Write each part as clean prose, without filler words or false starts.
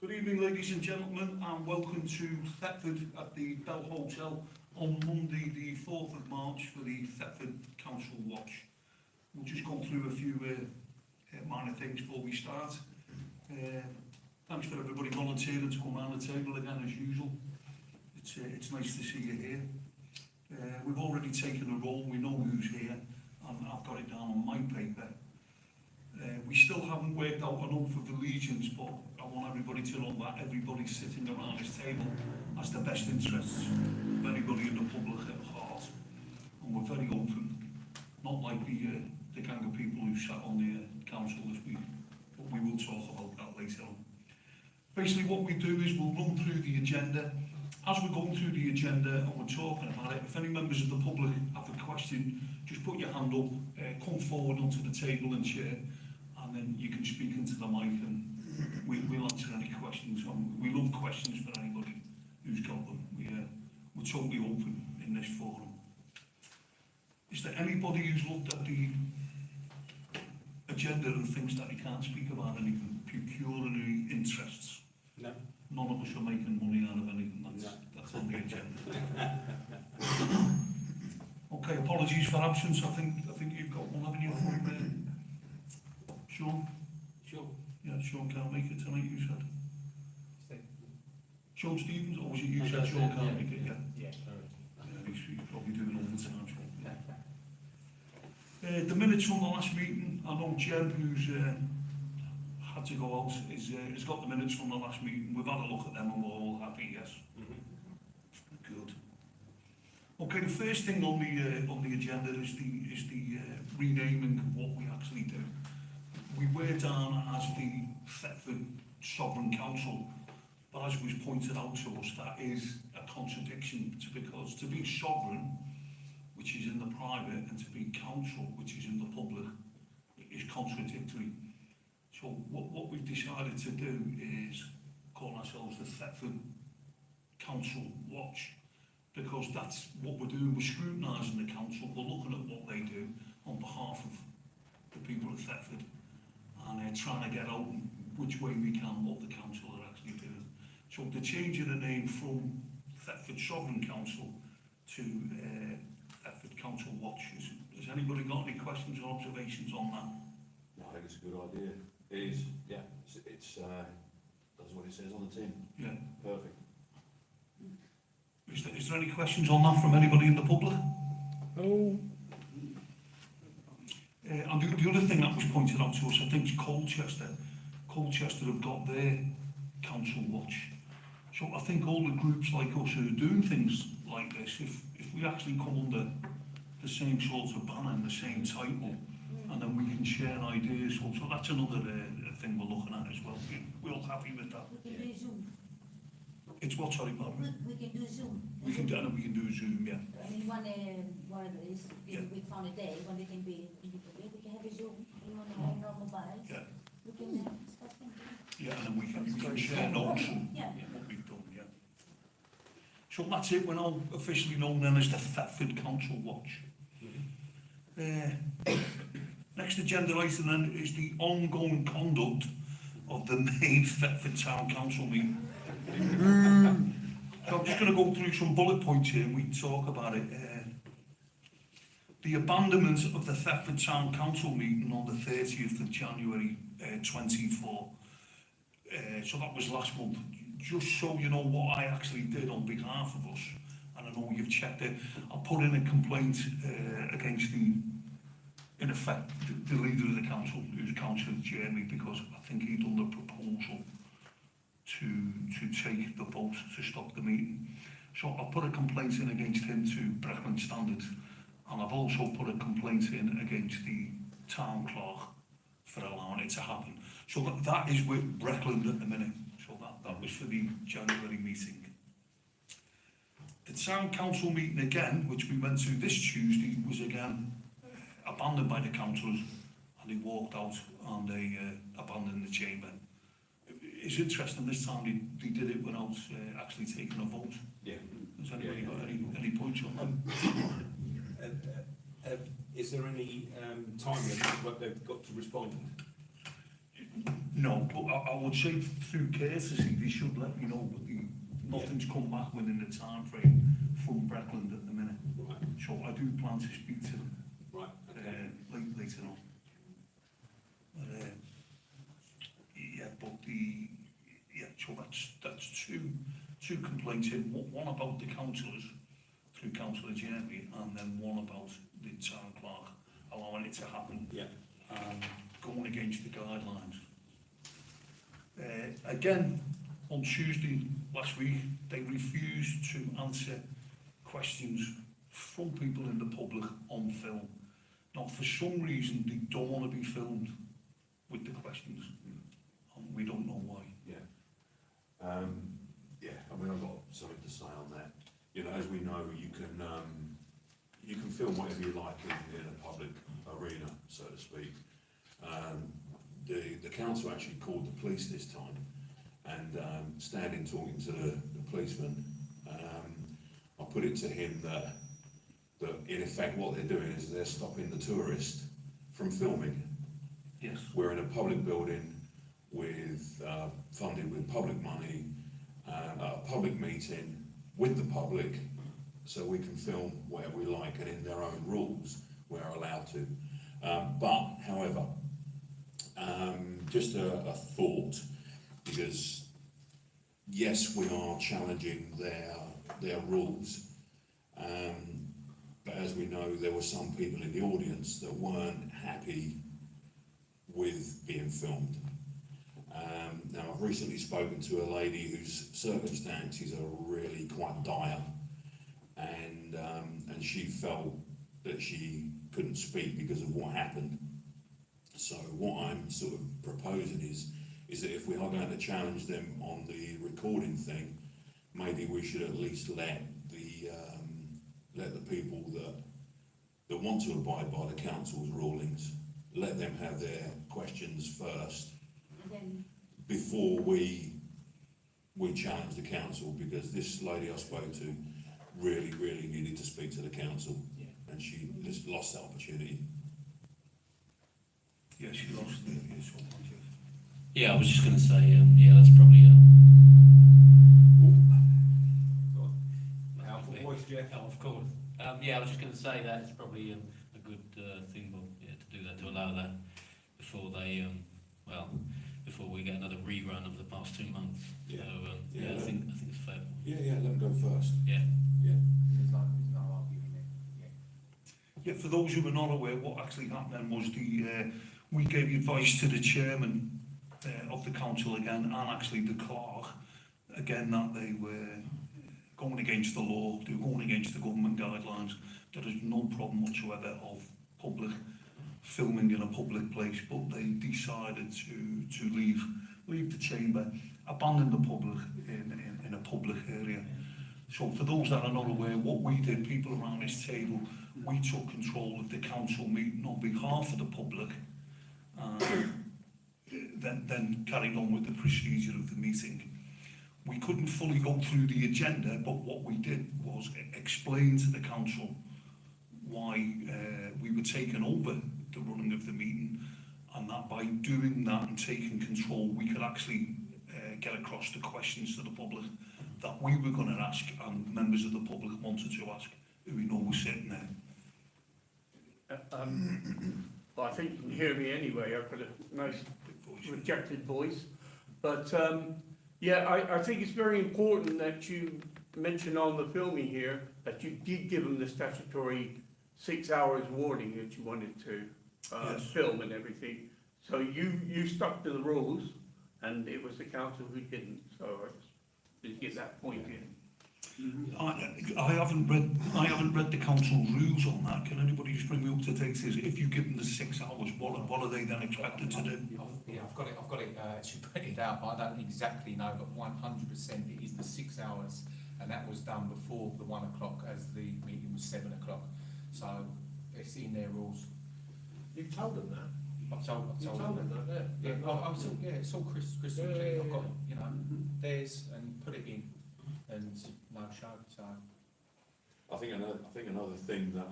Good evening, ladies and gentlemen, and welcome to Thetford at the Bell Hotel on Monday, the 4th of March for the Thetford Council Watch. We'll just go through a few minor things before we start. Thanks for everybody volunteering to come around the table again as usual. It's nice to see you here. We've already taken a roll, we know who's here, and I've got it down on my paper. We still haven't worked out an oath of allegiance, but I want everybody to know that everybody sitting around this table has the best interests of anybody in the public at heart. And we're very open, not like the gang of people who sat on the council this week, but we will talk about that later on. Basically what we do is we'll run through the agenda. As we're going through the agenda and we're talking about it, if any members of the public have a question, just put your hand up, come forward onto the table and share, and then you can speak into the mic and we'll answer any questions. We love questions for anybody who's got them. We're totally open in this forum. Is there anybody who's looked at the agenda and thinks that he can't speak about anything? Pecuniary interests? No. None of us are making money out of anything. That's on the agenda. Okay, apologies for absence. I think you've got one, haven't you, from Sean? Sure. Yeah, Sean can't make it tonight, you said. Sean Stevens, or was it you No, said Sean can't make it? Yeah. He's probably doing overtime, Sean. The minutes from the last meeting, I know Jeb, who's had to go out, has got the minutes from the last meeting. We've had a look at them and we're all happy, yes? Good. Okay, the first thing on the agenda is the renaming of what we actually do. We were down as the Thetford Sovereign Council, but as was pointed out to us, that is a contradiction, because to be sovereign, which is in the private, and to be council, which is in the public, is contradictory. So what we've decided to do is call ourselves the Thetford Council Watch, because that's what we're doing. We're scrutinising the council, we're looking at what they do on behalf of the people of Thetford, and trying to get out which way we can what the council are actually doing. So the change of the name from Thetford Sovereign Council to Thetford Council Watch. Has anybody got any questions or observations on that? No, I think it's a good idea. It is, yeah. It's that's what it says on the tin. Yeah. Perfect. Is there any questions on that from anybody in the public? Oh. And the other thing that was pointed out to us, I think, is Colchester. Colchester have got their council watch. So I think all the groups like us who are doing things like this, if we actually come under the same sort of banner and the same title, and then we can share ideas. So that's another thing we're looking at as well. We're all happy with that. We can do Zoom. It's what, sorry, Margaret? We can do Zoom. We can do Zoom, yeah. I mean, one of these, Yeah. we found a day when they can be in the public, we can have a Zoom, on our normal mobiles. Yeah. We can discuss things. Yeah, and then we can share notes and Yeah. what we've done, yeah. So that's it, we're now officially known then as the Thetford Council Watch. Next agenda item then is the ongoing conduct of the May Thetford Town Council meeting. So I'm just going to go through some bullet points here and we talk about it. The abandonment of the Thetford Town Council meeting on the 30th of January 24. So that was last month. Just so you know what I actually did on behalf of us, and I know you've checked it, I put in a complaint against in effect, the leader of the council, who's Councillor Jeremy, because I think he'd done the proposal to take the vote to stop the meeting. So I put a complaint in against him to Breckland Standards, and I've also put a complaint in against the town clerk for allowing it to happen. So that is with Breckland at the minute. So that was for the January meeting. The town council meeting again, which we went to this Tuesday, was again abandoned by the councillors, and they walked out and they abandoned the chamber. It's interesting, this time they did it without actually taking a vote. Yeah. Has anybody got any points on that? Is there any time limit what they've got to respond? No, but I would say through courtesy, they should let me know, but nothing's come back within the time frame from Breckland at the minute. Right, So I do plan to speak to them right, okay. later on. But, so that's two complaints in, one about the councillors, through Councillor Jeremy, and then one about the town clerk allowing it to happen, Yeah, and going against the guidelines. Again, on Tuesday last week, they refused to answer questions from people in the public on film. Now, for some reason, they don't want to be filmed with the questions, and we don't know why. yeah. Yeah, I mean, I've got something to say on that. You know, as we know, you can film whatever you like in a public arena, so to speak. The council actually called the police this time, and standing talking to the policeman, I put it to him that in effect what they're doing is they're stopping the tourist from filming. Yes. We're in a public building with funded with public money, a public meeting with the public, so we can film whatever we like, and in their own rules we're allowed to. But however, just a thought, because yes, we are challenging their rules, but as we know, there were some people in the audience that weren't happy with being filmed. Now, I've recently spoken to a lady whose circumstances are really quite dire, and she felt that she couldn't speak because of what happened. So what I'm sort of proposing is that if we are going to challenge them on the recording thing, maybe we should at least let the people that want to abide by the council's rulings, let them have their questions first And then, before we challenge the council, because this lady I spoke to really needed to speak to the council, and she just lost that opportunity. Yeah, she lost the so much. yeah, I was just going to say, yeah, that's probably Powerful voice, Jeff. oh, of course. Yeah, I was just going to say that it's probably a good thing, well, yeah, to do that, to allow that before they, before we get another rerun of the past 2 months. Yeah. So, Yeah, I think it's fair. Yeah, let them go first. Yeah. There's no arguing it. Yeah, for those who are not aware, what actually happened was we gave advice to the chairman of the council again, and actually the clerk, again, that they were going against the law, they were going against the government guidelines. There is no problem whatsoever of public filming in a public place, but they decided to leave the chamber, abandon the public in a public area. So for those that are not aware, what we did, people around this table, we took control of the council meeting on behalf of the public, then carried on with the procedure of the meeting. We couldn't fully go through the agenda, but what we did was explain to the council why we were taking over the running of the meeting, and that by doing that and taking control, we could actually get across the questions to the public that we were going to ask, and members of the public wanted to ask, who we know was sitting there. Well, I think you can hear me anyway. I've got a nice rejected voice. But yeah, I think it's very important that you mention on the filming here that you did give them the statutory 6 hours warning that you wanted to Yes. film and everything. So you stuck to the rules, and it was the council who didn't. So I just did get that point in. I haven't read the council's rules on that. Can anybody just bring me up to date? If you give them the 6 hours, what are they then expected to do? Yeah, I've got it actually printed out, but I don't exactly know, but 100% it is the 6 hours, and that was done before the 1 o'clock, as the meeting was 7 o'clock. So it's in their rules. You've told them that? I've told them that, Yeah, it's all crystal clear. I've got it, you know, theirs, and put it in, and no show. So I think another thing that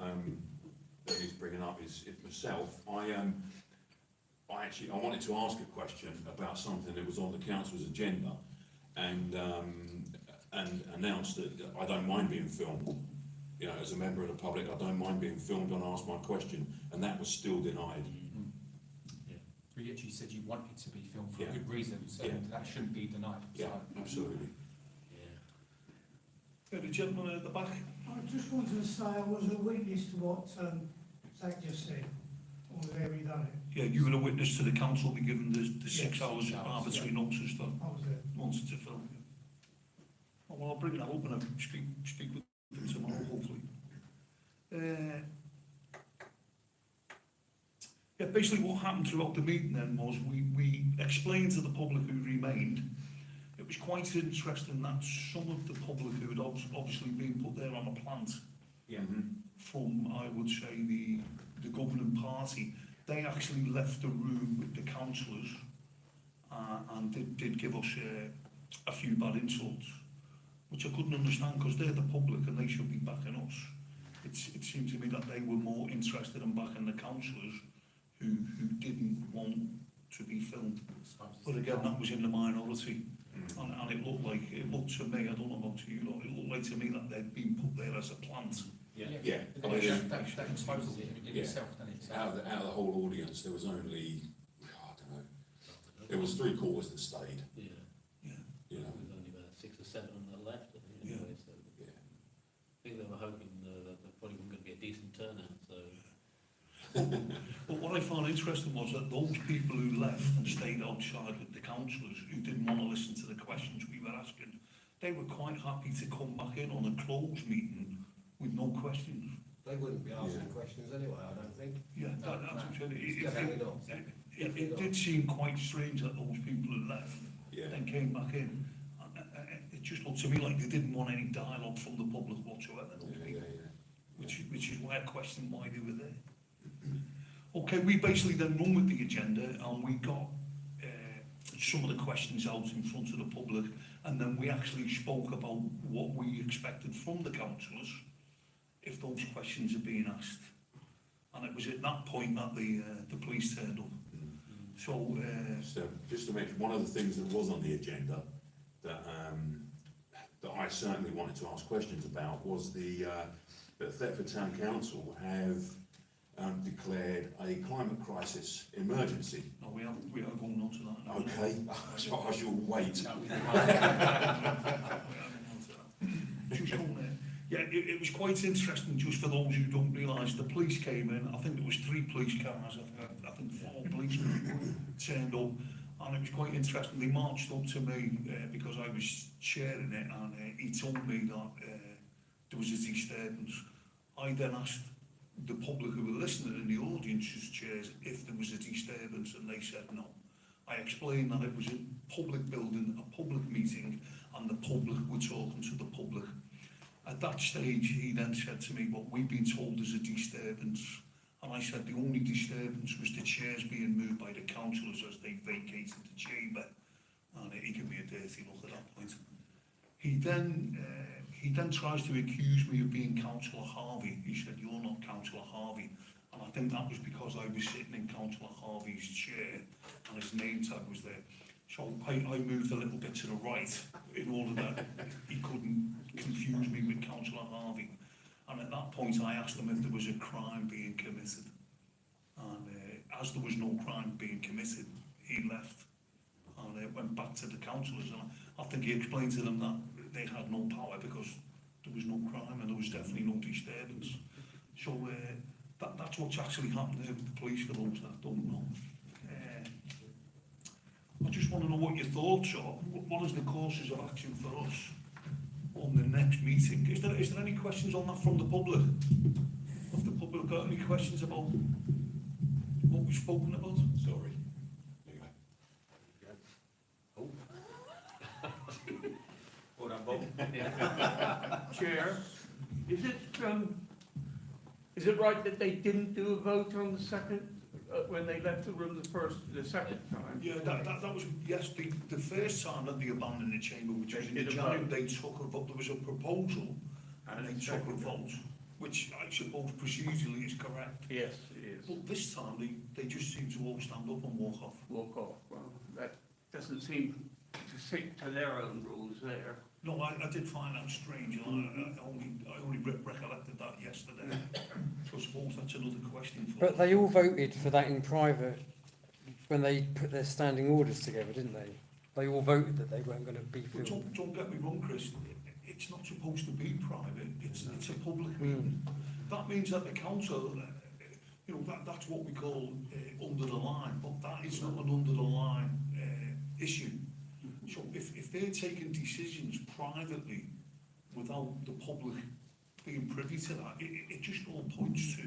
he's bringing up is myself. I wanted to ask a question about something that was on the council's agenda, and announced that I don't mind being filmed. You know, as a member of the public, I don't mind being filmed and ask my question, and that was still denied. You actually said you wanted to be filmed for Yeah. good reasons, and Yeah. that shouldn't be denied. Yeah, absolutely. The gentleman at the back. I just wanted to say I was a witness to what Zach just said. I was there, he done it. Yeah, you were a witness to the council be given the 6 Yeah, hours 6 hours, arbitrary notice that I was there. wanted to film. Well, I'll bring that up and I'll speak with them tomorrow, hopefully. Yeah, basically what happened throughout the meeting then was we explained to the public who remained. It was quite interesting that some of the public who had obviously been put there on a plant from, I would say, the governing party, they actually left the room with the councillors and did give us a few bad insults, which I couldn't understand because they're the public and they should be backing us. It seemed to me that they were more interested in backing the councillors who didn't want to be filmed. But again, that was in the minority. And it looked to me, I don't know about you, it looked like to me that they'd been put there as a plant. Yeah. But I mean, that exposes it in Yeah. itself, doesn't it? So- out of the whole audience, there was only, I don't know, there was 3/4 that stayed, Yeah. Yeah. you know. There's only about 6 or 7 that left, I think, Yeah. anyway, so Yeah. I think they were hoping that there probably wasn't going to be a decent turnout, so. But what I found interesting was that those people who left and stayed outside with the councillors who didn't want to listen to the questions we were asking, they were quite happy to come back in on a closed meeting with no questions. They wouldn't be asking Yeah. questions anyway, I don't think. Yeah, that's what I'm saying. Definitely not. It did seem quite strange that those people who left Yeah. then came back in. It just looked to me like they didn't want any dialogue from the public whatsoever, those Yeah, people, yeah. which is why I questioned why they were there. Okay, we basically then run with the agenda and we got some of the questions out in front of the public, and then we actually spoke about what we expected from the councillors if those questions are being asked. And it was at that point that the police turned up. So, So, just to mention, one of the things that was on the agenda that that I certainly wanted to ask questions about was that Thetford Town Council have declared a climate crisis emergency. no, we are going on to that now. Okay, so I shall wait. Just going there. Yeah, it was quite interesting just for those who don't realise. The police came in, I think it was 3 police cars, I think 4 policemen turned up, and it was quite interesting. They marched up to me because I was chairing it, and he told me that there was a disturbance. I then asked the public who were listening in the audience's chairs if there was a disturbance, and they said no. I explained that it was a public building, a public meeting, and the public were talking to the public. At that stage, he then said to me, well, we've been told there's a disturbance. And I said the only disturbance was the chairs being moved by the councillors as they vacated the chamber. And he gave me a dirty look at that point. He then tries to accuse me of being Councillor Harvey. He said, you're not Councillor Harvey. And I think that was because I was sitting in Councillor Harvey's chair and his name tag was there. So I moved a little bit to the right in order that he couldn't confuse me with Councillor Harvey. And at that point I asked him if there was a crime being committed. And as there was no crime being committed, he left. And went back to the councillors, and I think he explained to them that they had no power because there was no crime and there was definitely no disturbance. So that's what's actually happened there with the police, for those that don't know. I just want to know what your thoughts are. What is the courses of action for us on the next meeting? Is there any questions on that from the public? Have the public got any questions about what we've spoken about? Sorry. Well done, Bob. Chair, is it right that they didn't do a vote on the second, when they left the room the second time? Yeah, that was, yes, the first time that they abandoned the chamber, which was in January, they took a vote. There was a proposal and they took a vote, which I suppose procedurally is correct. Yes, it is. But this time, they just seem to all stand up and walk off. walk off. Well, that doesn't seem to stick to their own rules there. No, I did find that strange, and I only recollected that yesterday. So I suppose that's another question for... But they all voted for that in private when they put their standing orders together, didn't they? They all voted that they weren't going to be But filmed. don't get me wrong, Chris, it's not supposed to be private, it's a public meeting. That means that the council, that's what we call under the line, but that is not an under the line issue. So if they're taking decisions privately without the public being privy to that, it just all points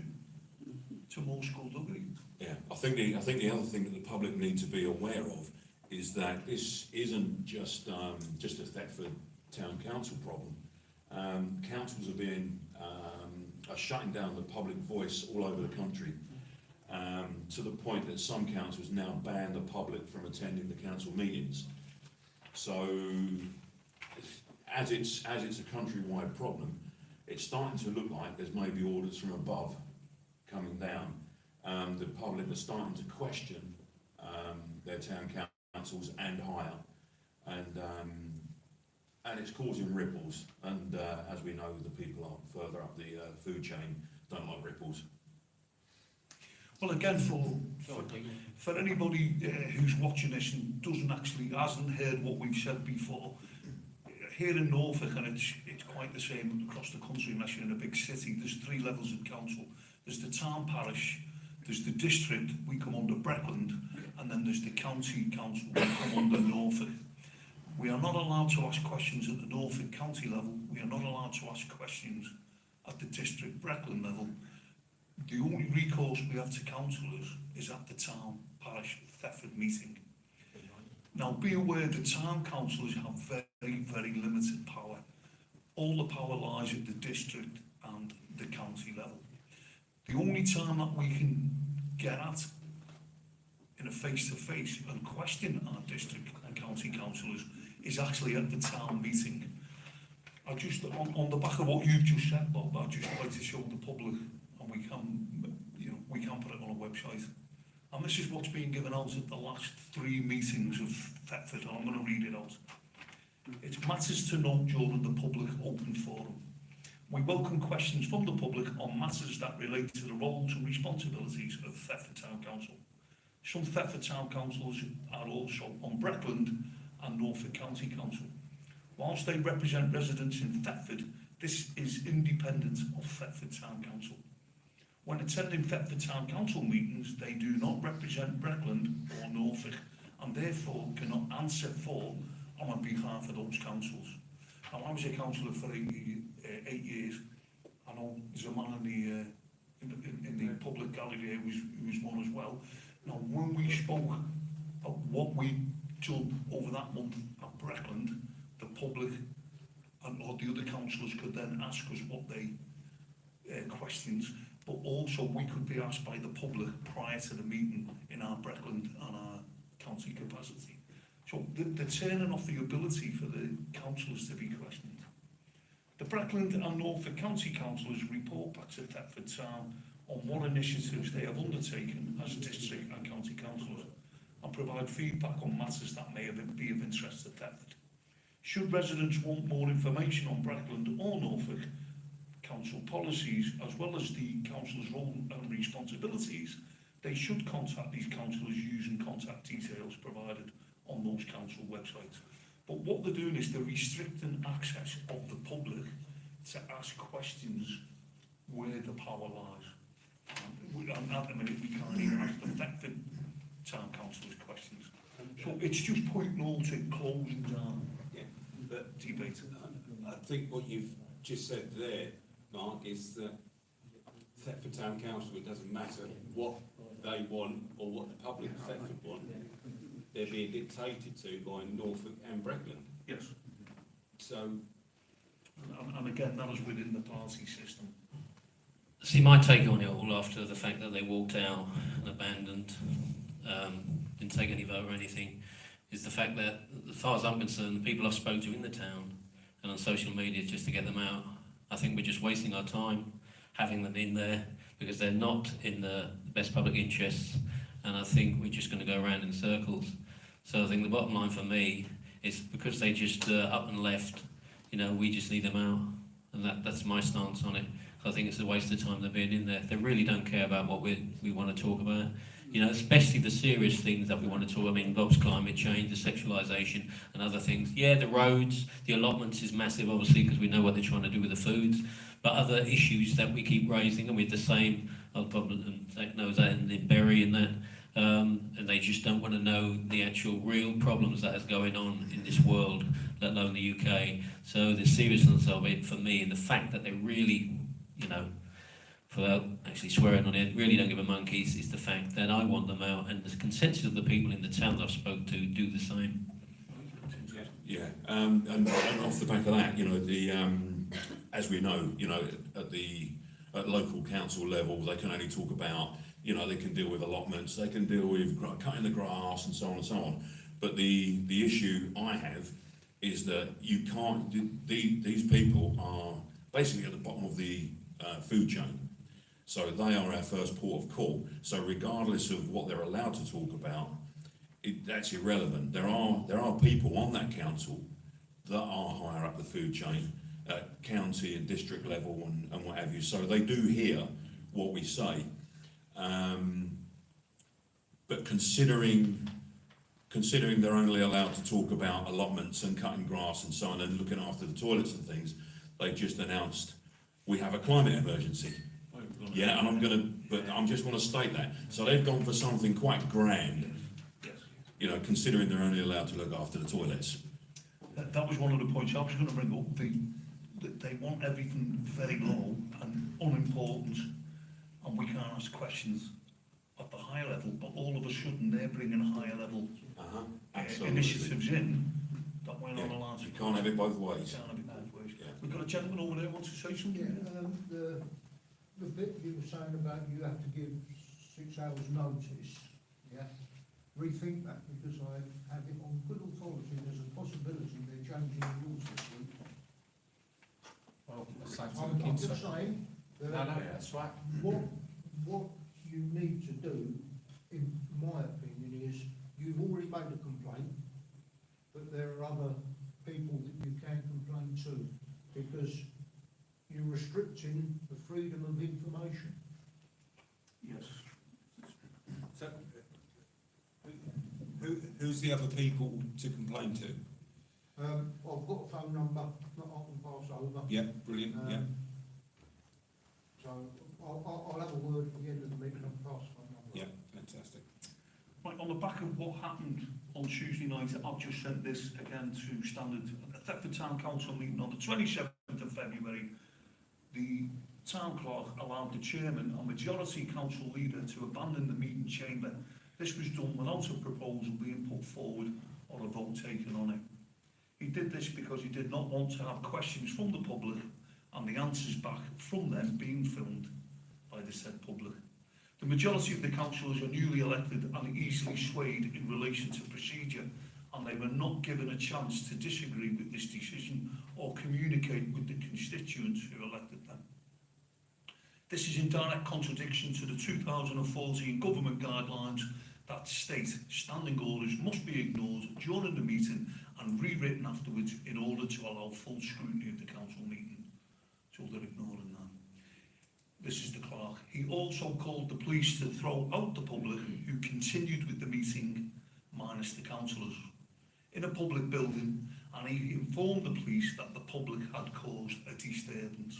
to more skullduggery. Yeah, I think the other thing that the public need to be aware of is that this isn't just a Thetford Town Council problem. Councils are shutting down the public voice all over the country, to the point that some councils now ban the public from attending the council meetings. So, as it's a countrywide problem, it's starting to look like there's maybe orders from above coming down. The public are starting to question their town councils and higher, and it's causing ripples. And as we know, the people up further up the food chain don't like ripples. Well, again, for anybody who's watching this and hasn't heard what we've said before, here in Norfolk, and it's quite the same across the country unless you're in a big city, there's 3 levels of council. There's the town parish, there's the district, we come under Breckland, and then there's the county council, we come under Norfolk. We are not allowed to ask questions at the Norfolk county level, we are not allowed to ask questions at the district Breckland level. The only recourse we have to councillors is at the town parish Thetford meeting. Now be aware the town councillors have very, very limited power. All the power lies at the district and the county level. The only time that we can get at in a face-to-face and question our district and county councillors is actually at the town meeting. I just, on the back of what you've just said, Bob, I'd just like to show the public, and we can put it on a website. And this is what's been given out at the last 3 meetings of Thetford, and I'm going to read it out. It matters to note during the public open forum. We welcome questions from the public on matters that relate to the roles and responsibilities of Thetford Town Council. Some Thetford Town Councils are also on Breckland and Norfolk County Council. Whilst they represent residents in Thetford, this is independent of Thetford Town Council. When attending Thetford Town Council meetings, they do not represent Breckland or Norfolk, and therefore cannot answer for on behalf of those councils. Now, I was a councillor for 8 years. I know there's a man in the public gallery here who was one as well. Now, when we spoke of what we'd done over that month at Breckland, the public or the other councillors could then ask us what they questions, but also we could be asked by the public prior to the meeting in our Breckland and our county capacity. So they're turning off the ability for the councillors to be questioned. The Breckland and Norfolk County Councillors report back to Thetford Town on what initiatives they have undertaken as district and county councillors and provide feedback on matters that may be of interest to Thetford. Should residents want more information on Breckland or Norfolk council policies as well as the council's role and responsibilities, they should contact these councillors using contact details provided on those council websites. But what they're doing is they're restricting access of the public to ask questions where the power lies. And at the minute we can't even ask the Thetford Town Council's questions. So it's just pointing all to closing down the debate. I think what you've just said there, Mark, is that Thetford Town Council, it doesn't matter what they want or what the public of Thetford want, they're being dictated to by Norfolk and Breckland. Yes. So, and again, that is within the party system. See, my take on it all after the fact that they walked out and abandoned, didn't take any vote or anything, is the fact that, as far as I'm concerned, the people I've spoken to in the town and on social media just to get them out, I think we're just wasting our time having them in there because they're not in the best public interests, and I think we're just going to go around in circles. So I think the bottom line for me is because they just up and left, you know, we just need them out, and that's my stance on it. I think it's a waste of time they're being in there. They really don't care about what we want to talk about. You know, especially the serious things that we want to talk about. I mean, involves climate change, the sexualisation and other things. Yeah, the roads, the allotments is massive, obviously, because we know what they're trying to do with the foods. But other issues that we keep raising, and with the same, I'll probably knows that in Bury and that, and they just don't want to know the actual real problems that is going on in this world, let alone the UK. So the seriousness of it for me, and the fact that they really, you know, without actually swearing on it, really don't give a monkeys, is the fact that I want them out, and the consensus of the people in the town that I've spoke to do the same. Yeah, and off the back of that, you know, as we know, you know, at local council level, they can only talk about, you know, they can deal with allotments, they can deal with cutting the grass and so on and so on. But the issue I have is that you can't, these people are basically at the bottom of the food chain. So they are our first port of call. So regardless of what they're allowed to talk about, that's irrelevant. There are people on that council that are higher up the food chain at county and district level and what have you. So they do hear what we say. But considering they're only allowed to talk about allotments and cutting grass and so on and looking after the toilets and things, they just announced we have a climate emergency. Yeah, and I'm just want to state that. So they've gone for something quite grand, you know, considering they're only allowed to look after the toilets. That was one of the points I was going to bring up. They want everything very low and unimportant, and we can't ask questions at the higher level, but all of a sudden they're bringing higher level initiatives in that we're not allowed to. You can't have it both ways. Can't have it both ways. We've got a gentleman over there who wants to say something. Yeah, the bit you were saying about you have to give 6 hours notice, yeah? Rethink that, because I have it on good authority, there's a possibility they're changing the rules this week. Well, same to the I'm kids. just saying, No, that's right. what you need to do, in my opinion, is you've already made a complaint, but there are other people that you can complain to, because you're restricting the freedom of information. Yes. So, who's the other people to complain to? I've got a phone number that I can pass over. Yeah, brilliant, yeah. So I'll have a word at the end of the meeting and pass the phone number. Yeah, fantastic. Right, on the back of what happened on Tuesday night, I've just sent this again to Standard. At the Thetford Town Council meeting on the 27th of February, the town clerk allowed the chairman and majority council leader to abandon the meeting chamber. This was done without a proposal being put forward or a vote taken on it. He did this because he did not want to have questions from the public and the answers back from them being filmed by the said public. The majority of the councillors are newly elected and easily swayed in relation to procedure, and they were not given a chance to disagree with this decision or communicate with the constituents who elected them. This is in direct contradiction to the 2014 government guidelines that state standing orders must be ignored during the meeting and rewritten afterwards in order to allow full scrutiny of the council meeting. So they're ignoring that. This is the clerk. He also called the police to throw out the public who continued with the meeting minus the councillors in a public building, and he informed the police that the public had caused a disturbance.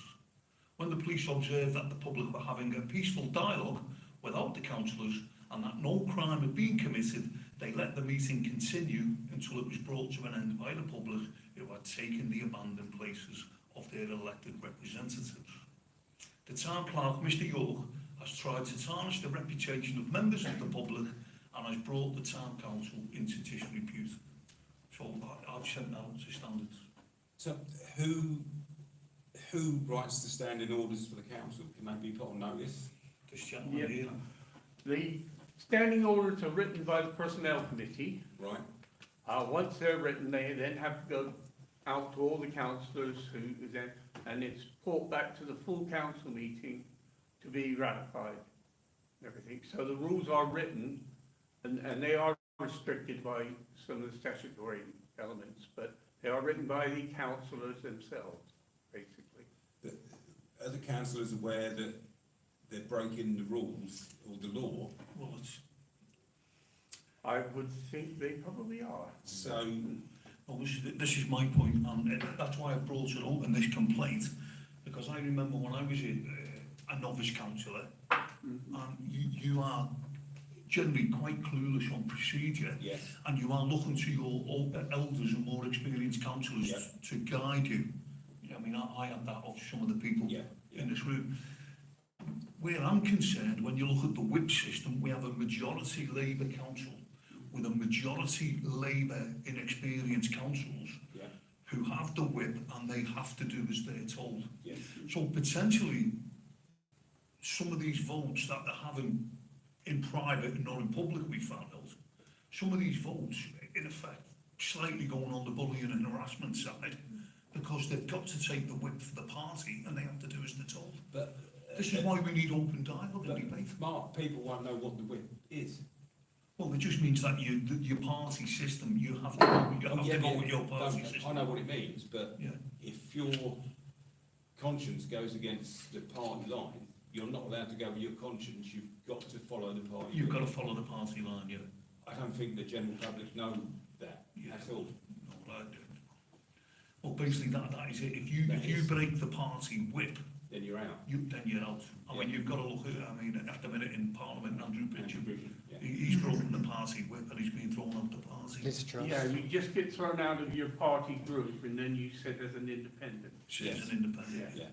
When the police observed that the public were having a peaceful dialogue without the councillors and that no crime had been committed, they let the meeting continue until it was brought to an end by the public who had taken the abandoned places of their elected representatives. The town clerk, Mr. York, has tried to tarnish the reputation of members of the public and has brought the town council into disrepute. So I've sent that up to standards. So who writes the standing orders for the council? Can they be put on notice? This gentleman Yep. here. The standing orders are written by the Personnel Committee. Right, Once they're written, they then have to go out to all the councillors who then, and it's brought back to the full council meeting to be ratified. everything. So the rules are written, and they are restricted by some of the statutory elements, but they are written by the councillors themselves, basically. Are the councillors aware that they're breaking the rules or the law? Well, it's, I would think they probably are. So, well, this is my point, and that's why I brought it up in this complaint, because I remember when I was a novice councillor, and you are generally quite clueless on procedure, yes, and you are looking to your elders and more experienced councillors Yeah. to guide you. I mean, I had that of some of the people yeah, in this room. Where I'm concerned, when you look at the whip system, we have a majority Labour council with a majority Labour inexperienced councils yeah, who have the whip and they have to do as they're told. yes, So potentially, some of these votes that they're having in private and not in public, we found out, some of these votes, in effect, slightly going on the bullying and harassment side, because they've got to take the whip for the party and they have to do as they're told. but. This is why we need open dialogue and debate. Mark, people won't know what the whip is. Well, it just means that your party system, you have to go with your party I system. know what it means, but Yeah. if your conscience goes against the party line, you're not allowed to go with your conscience, you've got to follow the party. You've got to line. follow the party line, yeah. I don't think the general public know that Yeah. at all. No, well, basically that is it. If you break the party whip, Then you're out. then you're out. I mean, you've got to look at, I mean, at the minute in Parliament, Andrew Pitcher, Yeah. he's broken the party whip and he's been thrown out the party. Mistrust. Yeah, you just get thrown out of your party group and then you sit as an independent. She's an independent. Yeah.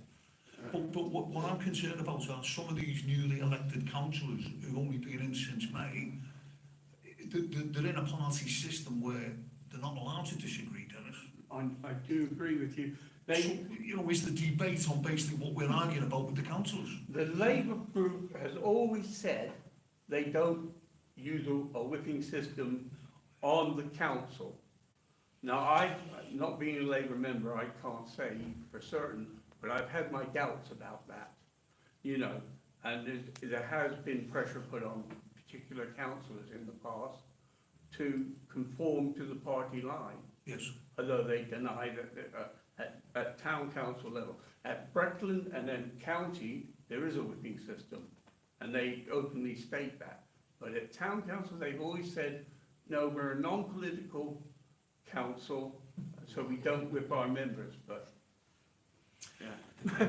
But what I'm concerned about are some of these newly elected councillors who've only been in since May, they're in a party system where they're not allowed to disagree, Dennis. I do agree with you. So, They, you know, is the debate on basically what we're arguing about with the councillors? the Labour group has always said they don't use a whipping system on the council. Now, not being a Labour member, I can't say for certain, but I've had my doubts about that, you know, and there has been pressure put on particular councillors in the past to conform to the party line, Yes. although they deny that at town council level. At Breckland and then county, there is a whipping system, and they openly state that. But at town council, they've always said, no, we're a non-political council, so we don't whip our members, but, yeah.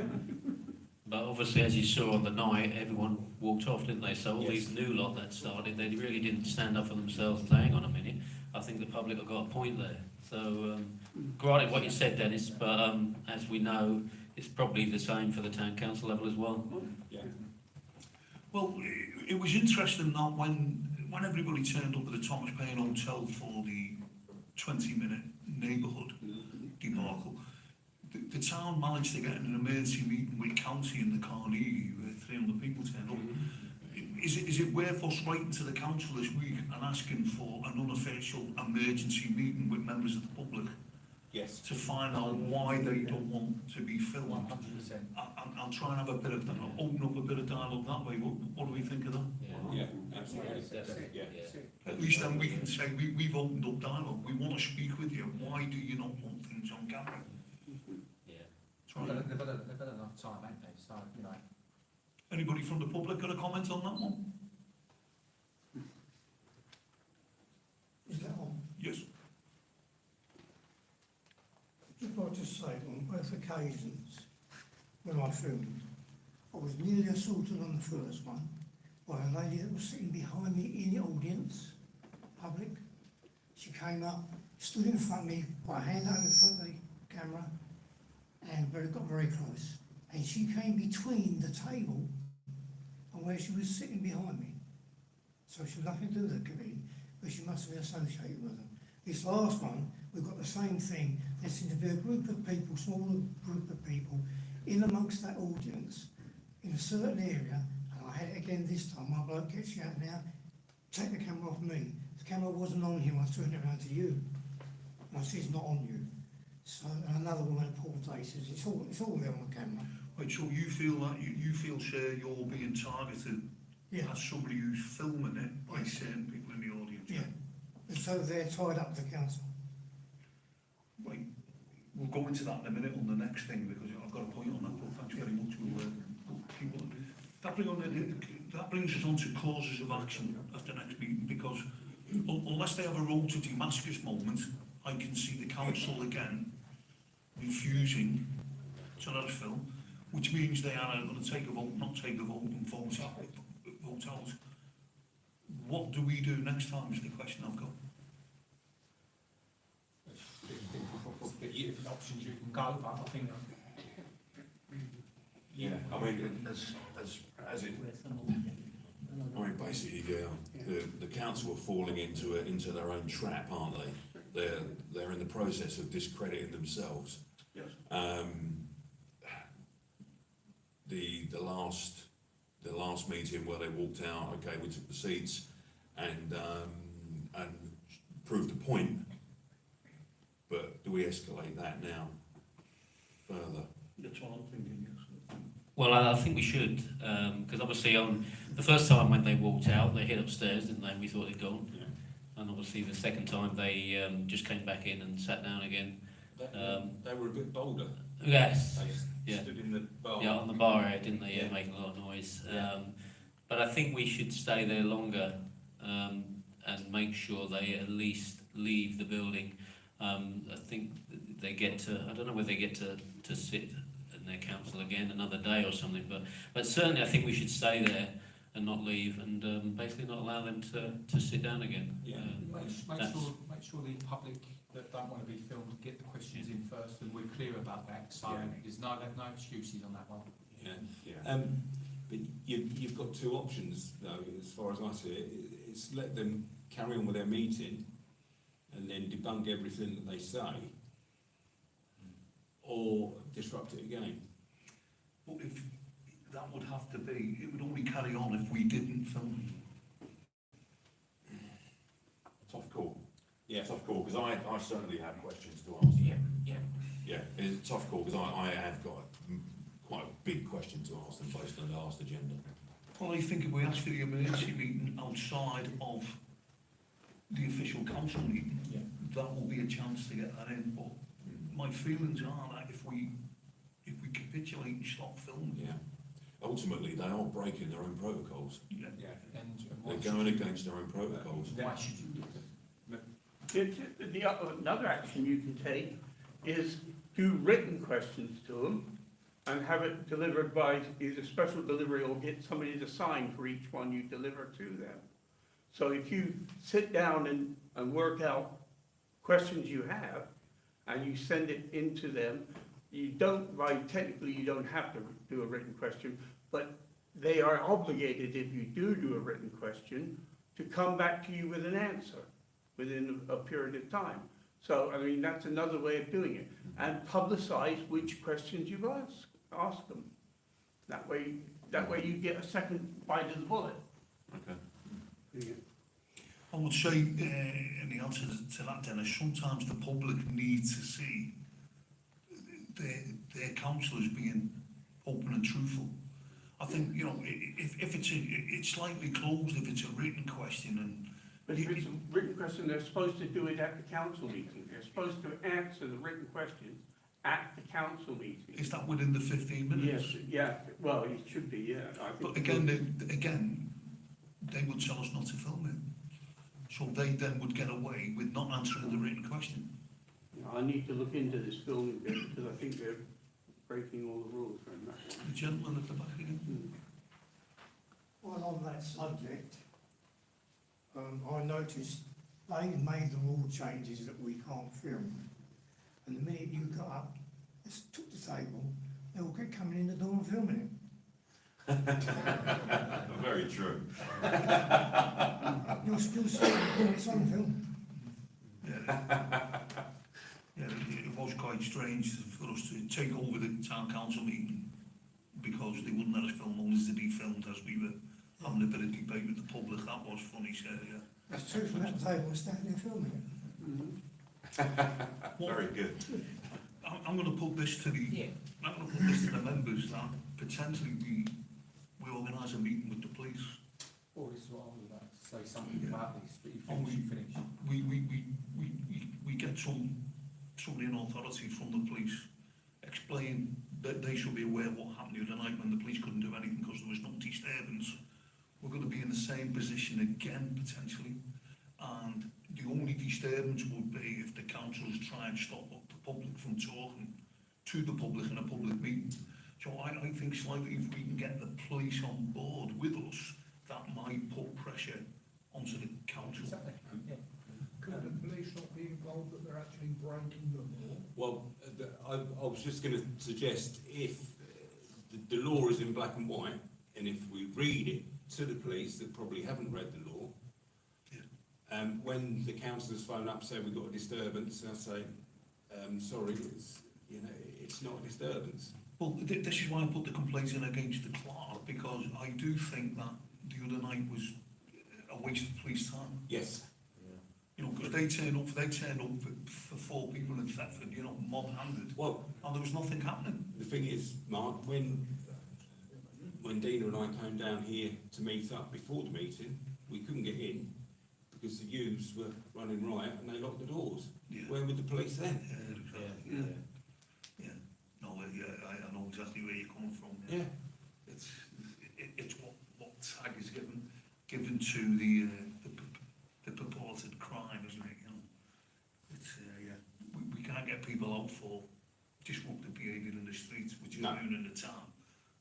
But obviously, as you saw on the night, everyone walked off, didn't they? So all Yes. these new lot that started, they really didn't stand up for themselves and say, hang on a minute, I think the public have got a point there. So, granted what you said, Dennis, but as we know, it's probably the same for the town council level as well. Yeah. Well, it was interesting that when everybody turned up at the Thomas Paine Hotel for the 20-minute neighbourhood debacle, the town managed to get in an emergency meeting with county and the Carnegie, where 300 people turned up. Is it worth us writing to the council this week and asking for an unofficial emergency meeting with members of the public Yes. to find out why they don't want to be filmed? 100%. And try and have a bit of, open up a bit of dialogue that way. What do we think of that? Yeah, absolutely. Yeah. At least then we can say, we've opened up dialogue, we want to speak with you, why do you not want things on camera? Yeah. Try They've and- had enough time, haven't they? So, you know. Anybody from the public got a comment on that one? Is that on? Yes. Just like to say, on both occasions, when I filmed, I was nearly assaulted on the first one by a lady that was sitting behind me in the audience, public. She came up, stood in front of me, put her hand over in front of the camera, and got very close. And she came between the table and where she was sitting behind me. So she had nothing to do with the committee, but she must have been associated with them. This last one, we've got the same thing. There seemed to be a group of people, smaller group of people, in amongst that audience, in a certain area, and I had it again this time. My bloke gets out now, take the camera off me. The camera wasn't on him, I turned it around to you. And I said, it's not on you. So, and another woman, Paul Day, says, it's all there on the camera. Right, so you feel that, you feel, sir, you're being targeted Yeah. as somebody who's filming it by certain people in the audience. Yeah. And so they're tied up to the council. Right, we'll go into that in a minute on the next thing, because I've got a point on that, but thanks very much. People, that brings us on to causes of action at the next meeting, because unless they have a road to Damascus moment, I can see the council again refusing to let us film, which means they are going to take a vote, not take a vote, and vote out. What do we do next time is the question I've got. Different options you can go, but I think. Yeah, I mean, as it, I mean, basically, the council are falling into their own trap, aren't they? They're in the process of discrediting themselves. Yes. The last meeting where they walked out, okay, we took the seats and proved a point. But do we escalate that now further? That's what I'm thinking, yes. Well, I think we should, because obviously on the first time when they walked out, they hid upstairs, didn't they? And we thought they'd gone. Yeah. And obviously the second time they just came back in and sat down again. They were a bit bolder. Yes. They Yeah. stood in the bar. Yeah, on the bar area, didn't they? Yeah, Yeah. making a lot of noise. Yeah. But I think we should stay there longer and make sure they at least leave the building. I think they get to, I don't know whether they get to sit in their council again another day or something, but certainly I think we should stay there and not leave, and basically not allow them to sit down again. Yeah. Make sure the public that don't want to be filmed get the questions in first, and we're clear about that, so Yeah. there's no excuses on that one. Yeah. But you've got two options, though, as far as I see it. It's let them carry on with their meeting and then debunk everything that they say, or disrupt it again. But if that would have to be, it would only carry on if we didn't film. Tough call. Yeah. Tough call, because I certainly have questions to ask. Yeah. Yeah, it's a tough call, because I have got quite a big question to ask them based on the last agenda. Well, I think if we ask for the emergency meeting outside of the official council meeting, Yeah. that will be a chance to get that in. But my feelings are that if we capitulate and stop filming, Yeah. Ultimately, they are breaking their own protocols. yeah, And They're going against their own protocols. why should you? Another action you can take is do written questions to them and have it delivered by either special delivery or get somebody to sign for each one you deliver to them. So if you sit down and work out questions you have and you send it into them, you don't, technically you don't have to do a written question, but they are obligated, if you do a written question, to come back to you with an answer within a period of time. So, I mean, that's another way of doing it. And publicise which questions you've asked them. That way you get a second bite of the bullet. Okay. I would say, in the answer to that, Dennis, sometimes the public needs to see their councillors being open and truthful. I think, you know, if it's slightly closed, if it's a written question, and But if it's a written question, they're supposed to do it at the council meeting. They're supposed to answer the written questions at the council meeting. is that within the 15 minutes? Yes, yeah, well, it should be, yeah. I think But again, they would tell us not to film it. So they then would get away with not answering the written question. I need to look into this filming bit because I think they're breaking all the rules on that one. The gentleman at the back again. Well, on that subject, I noticed they made the rule changes that we can't film. And the minute you got up, just took the table, they all kept coming in the door and filming it. Very true. You're still seeing it's on film. Yeah, it was quite strange for us to take over the town council meeting because they wouldn't let us film only to be filmed as we were having a bit of debate with the public. That was funny, so yeah. That's two from that table and standing there filming it. Very good. I'm going to put this to the members that potentially we organise a meeting with the police Well, this is what I was about to say something about this, but you Oh, finish. We get somebody in authority from the police explain that they should be aware of what happened the other night when the police couldn't do anything because there was no disturbance. We're going to be in the same position again potentially, and the only disturbance would be if the councils try and stop the public from talking to the public in a public meeting. So I think slightly if we can get the police on board with us, that might put pressure onto the council. Exactly, yeah. Could the police not be involved that they're actually breaking the law? Well, I was just going to suggest if the law is in black and white, and if we read it to the police that probably haven't read the law, when the councillors phone up say we've got a disturbance, I say, sorry, it's not a disturbance. Well, this is why I put the complaint in against the clerk, because I do think that the other night was a waste of police time. Yes. You know, because they turned up for 4 people in Thetford, you know, mob-handed, Well, and there was nothing happening. the thing is, Mark, when Dina and I came down here to meet up before the meeting, we couldn't get in because the youths were running riot and they locked the doors. Yeah. Where were the police then? Yeah. No, I know exactly where you're coming from. Yeah. It's what tag is given to the purported crime, isn't it? You know, it's we can't get people out for disruptive behaviour in the streets, which is doing in the town,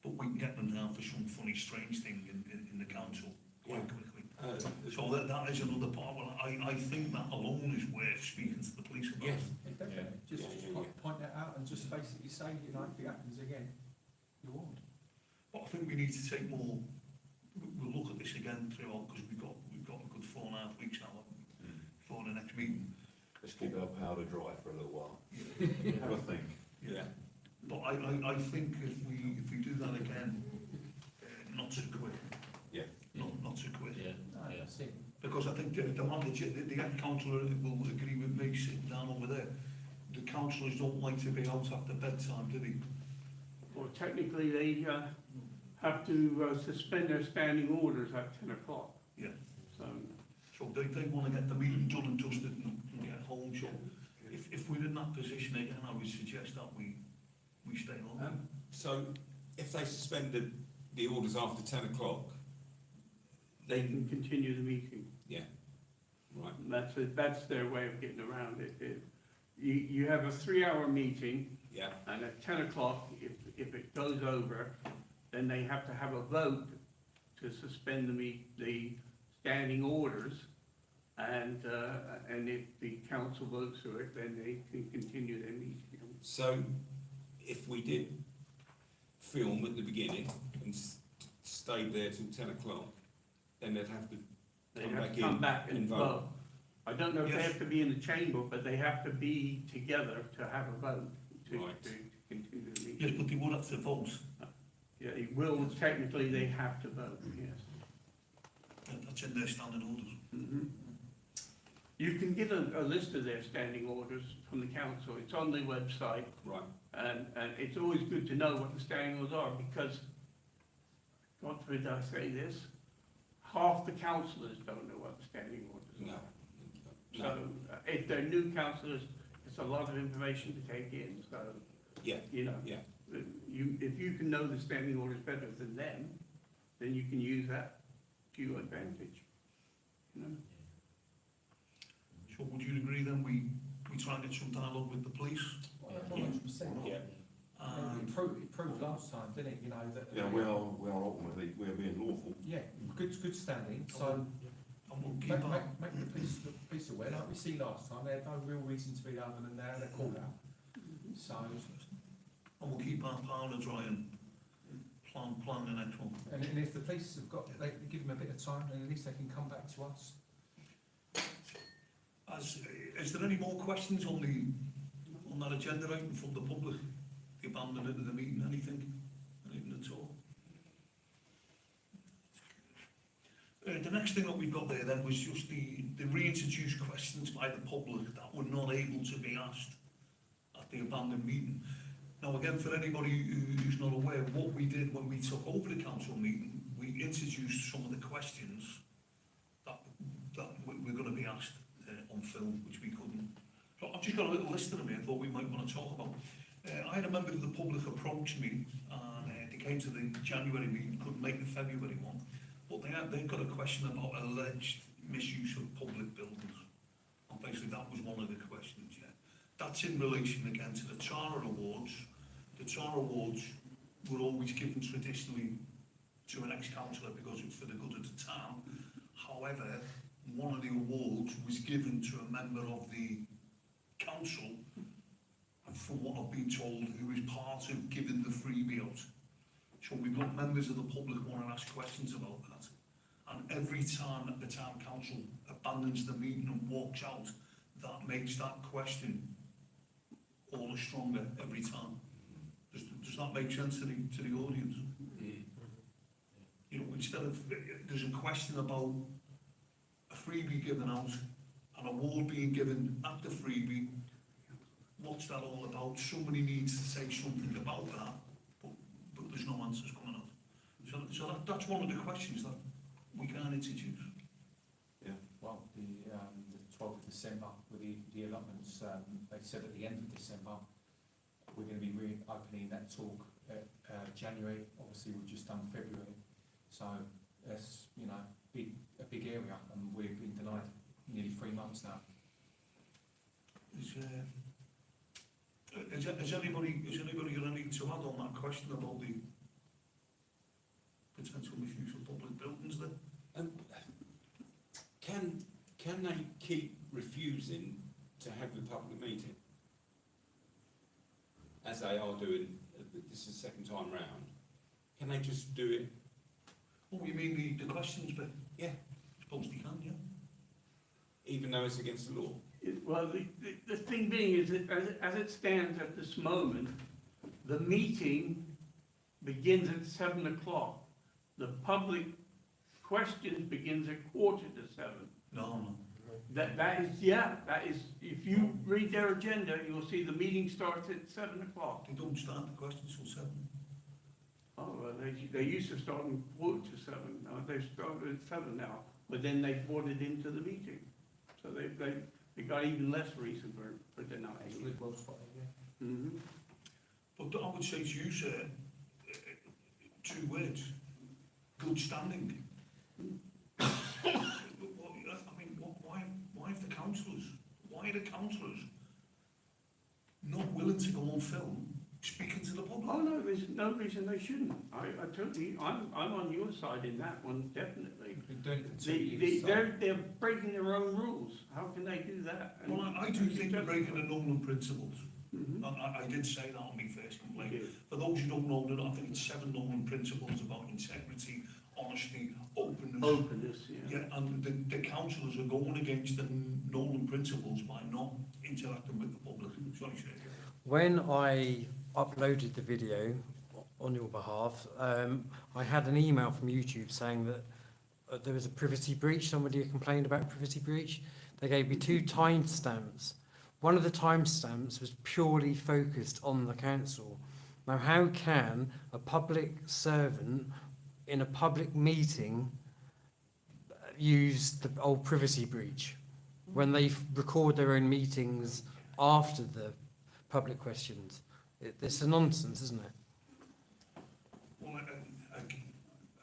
but we can get them down for some funny, strange thing in the council quite quickly. So that is another part. Well, I think that alone is worth speaking to the police about. Yes. Definitely, just point that out and just basically say, you know, if it happens again, you're warned. But I think we need to take more. We'll look at this again throughout because we've got a good 4.5 weeks now before the next meeting. Let's keep our powder dry for a little while. Have a think. Yeah. But I think if we do that again, not so quick. Yeah. Not so quick. Yeah, No, yeah. that's it. Because I think the councillor will agree with me sitting down over there. The councillors don't like to be out after bedtime, do they? Well, technically, they have to suspend their standing orders at 10 o'clock. Yeah. So, So they want to get the meeting done and dusted and get home. So if we're in that position again, I would suggest that we stay on. So if they suspended the orders after 10 o'clock, they then, can continue the meeting. yeah, right, That's their way of getting around it. You have a 3-hour meeting, yeah, and at 10 o'clock, if it goes over, then they have to have a vote to suspend the standing orders, and if the council votes for it, then they can continue their meeting. So if we did film at the beginning and stayed there till 10 o'clock, then they'd have to They come have back to come in back and and vote. vote. I don't know if they Yes. have to be in the chamber, but they have to be together to have a vote to Right. continue the meeting. Yes, but they would have to vote. Yeah, it will, technically, they have to vote, yes. That's in their standing orders. Mhm. You can get a list of their standing orders from the council. It's on the website, Right, and it's always good to know what the standing orders are, because, God forbid I say this, half the councillors don't know what the standing orders no, are. no, So, if they're new councillors, it's a lot of information to take in, so, yeah, you know. yeah. If you can know the standing orders better than them, then you can use that to your advantage, you know. So would you agree then we try and get some dialogue with the police? 100%. Yeah. And It proved last time, didn't it, you know, that... Yeah, we are ultimately, we are being lawful. Yeah, good standing, so and we'll keep make our, the police aware, like we see last time, they had no real reason to be other than they're called out. So, and we'll keep our powder dry and plan the next one. and if the police have got, they give them a bit of time, then at least they can come back to us. Is there any more questions on that agenda item from the public? The abandonment of the meeting, anything at all? The next thing that we've got there then was just the reintroduced questions by the public that were not able to be asked at the abandoned meeting. Now again, for anybody who's not aware, what we did when we took over the council meeting, we introduced some of the questions that we're going to be asked on film, which we couldn't. So I've just got a little list of them here I thought we might want to talk about. I had a member of the public approach me, and they came to the January meeting, couldn't make the February one, but they've got a question about alleged misuse of public buildings. And basically that was one of the questions, yeah. That's in relation again to the Tara Awards. The Tara Awards were always given traditionally to an ex-councillor because it's for the good of the town. However, one of the awards was given to a member of the council, and from what I've been told, who is part of giving the freebie out. So we've got members of the public want to ask questions about that. And every time that the town council abandons the meeting and walks out, that makes that question all the stronger every time. Does that make sense to the audience? You know, instead of, there's a question about a freebie given out, an award being given at the freebie, what's that all about? Somebody needs to say something about that, but there's no answers coming out. So that's one of the questions that we can introduce. Well, the 12th of December with the allotments, they said at the end of December, we're going to be reopening that talk at January. Obviously, we've just done February. So that's, you know, a big area, and we've been denied nearly 3 months now. Has anybody got anything to add on that question about the potential misuse of public buildings then? Can they keep refusing to have the public meeting? As they are doing, this is the second time round. Can they just do it? Oh, you mean the questions bit? Yeah. I suppose they can, yeah. Even though it's against the law? Well, the thing being is that as it stands at this moment, the meeting begins at 7 o'clock. The public questions begins at 6:45. No. That is, if you read their agenda, you'll see the meeting starts at 7 o'clock. They don't start the questions till 7. Oh, well, they used to start in 6:45. No, they started at 7 now, but then they brought it into the meeting. So they got even less reason for denying it. Well spotted, yeah. Mhm. But I would say to you, sir, 2 words: good standing. Why are the councillors not willing to go on film speaking to the public? Oh, no, there's no reason they shouldn't. I totally, I'm on your side in that one, definitely. We've been doing it for 2 years. They're breaking their own rules. How can they do that? Well, I do think they're breaking the Nolan principles. Mhm. I did say that on my first complaint. Okay. For those who don't know, I think it's 7 Nolan principles about integrity, honesty, openness. Openness, yeah. Yeah, and the councillors are going against the Nolan principles by not interacting with the public. Sorry, sir. When I uploaded the video on your behalf, I had an email from YouTube saying that there was a privacy breach. Somebody had complained about privacy breach. They gave me 2 timestamps. One of the timestamps was purely focused on the council. Now, how can a public servant in a public meeting use the old privacy breach when they record their own meetings after the public questions? It's a nonsense, isn't it? Well,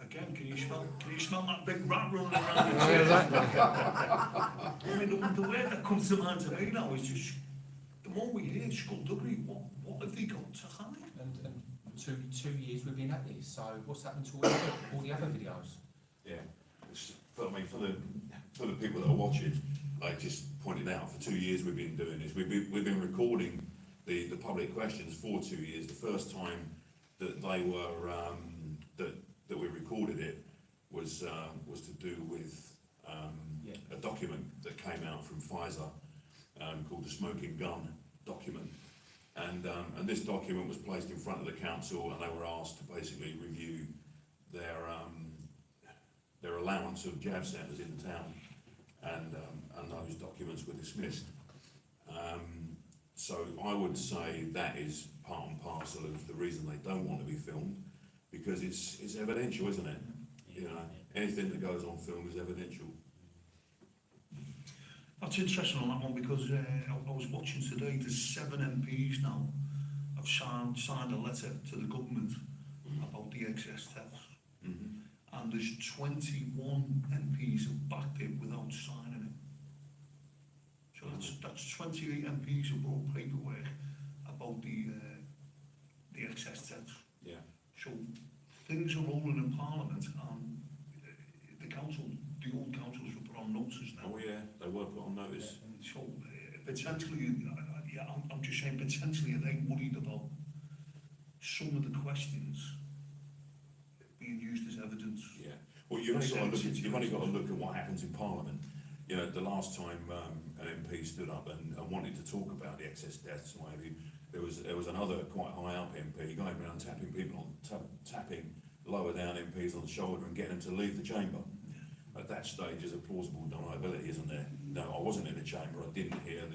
again, can you smell that big rat running around your Yeah, chair? exactly. I mean, the word that comes to mind to me now is just, the more we hear skullduggery, what have they got to hide? And 2 years we've been at this, so what's happened to all the other videos? Yeah, I mean, for the people that are watching, like just pointed out, for 2 years we've been doing this. We've been recording the public questions for 2 years. The first time that they were that we recorded it was to do with a document that came out from Pfizer called the Smoking Gun document, and this document was placed in front of the council, and they were asked to basically review their allowance of jab centres in the town, and those documents were dismissed. So I would say that is part and parcel of the reason they don't want to be filmed, because it's evidential, isn't it? You know, anything that goes on film is evidential. That's interesting on that one because I was watching today, there's 7 MPs now have signed a letter to the government about the excess thefts. Mm-hmm. And there's 21 MPs have backed it without signing it. So that's 28 MPs who brought paperwork about the excess thefts. Yeah. So things are rolling in Parliament and the council, the old councils were put on notice now. Oh yeah, they were put on notice. So potentially, yeah, I'm just saying potentially are they worried about some of the questions being used as evidence? Yeah. Well, you've only got to look at what happens in Parliament. You know, the last time an MP stood up and wanted to talk about the excess deaths and what have you, there was another quite high up MP going around tapping people on, tapping lower down MPs on the shoulder and getting them to leave the chamber. At that stage, there's a plausible deniability, isn't there? No, I wasn't in the chamber. I didn't hear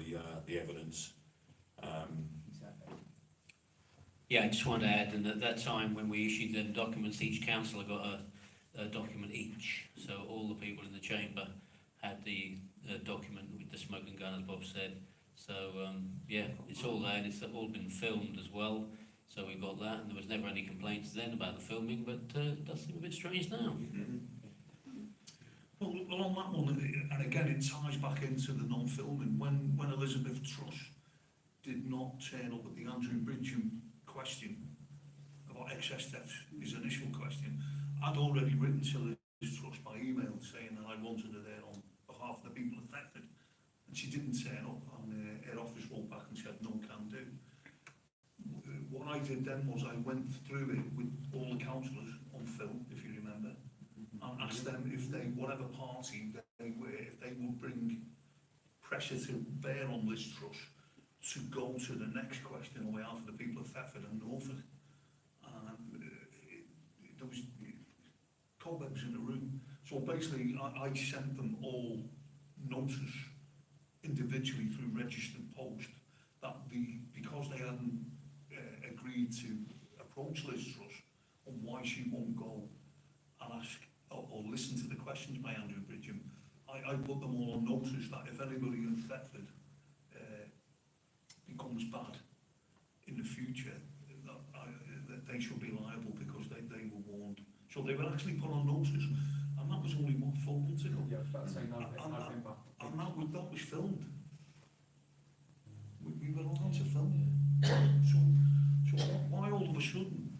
the evidence. Yeah, I just want to add, and at that time when we issued them documents, each councillor got a document each. So all the people in the chamber had the document with the smoke and gun, as Bob said. So yeah, it's all there, and it's all been filmed as well. So we got that, and there was never any complaints then about the filming, but it does seem a bit strange now. Mm-hmm. Well, on that one, and again, it ties back into the non-filming. When Elizabeth Truss did not turn up at the Andrew Bridgham question about excess theft, his initial question, I'd already written to Liz Truss by email saying that I wanted her there on behalf of the people of Thetford, and she didn't turn up, and her office wrote back and said no can do. What I did then was I went through it with all the councillors on film, if you remember, and asked them if they, whatever party they were, if they would bring pressure to bear on Liz Truss to go to the next question on behalf of the people of Thetford and Norfolk. And there was cobwebs in the room. So basically, I sent them all notice individually through registered post that because they hadn't agreed to approach Liz Truss on why she won't go and ask or listen to the questions by Andrew Bridgham, I put them all on notice that if anybody in Thetford becomes bad in the future, that they should be liable because they were warned. So they were actually put on notice, and that was only, what, 4 months ago? Yeah, I was about to say November. And that was filmed. We were allowed to film. So why all of a sudden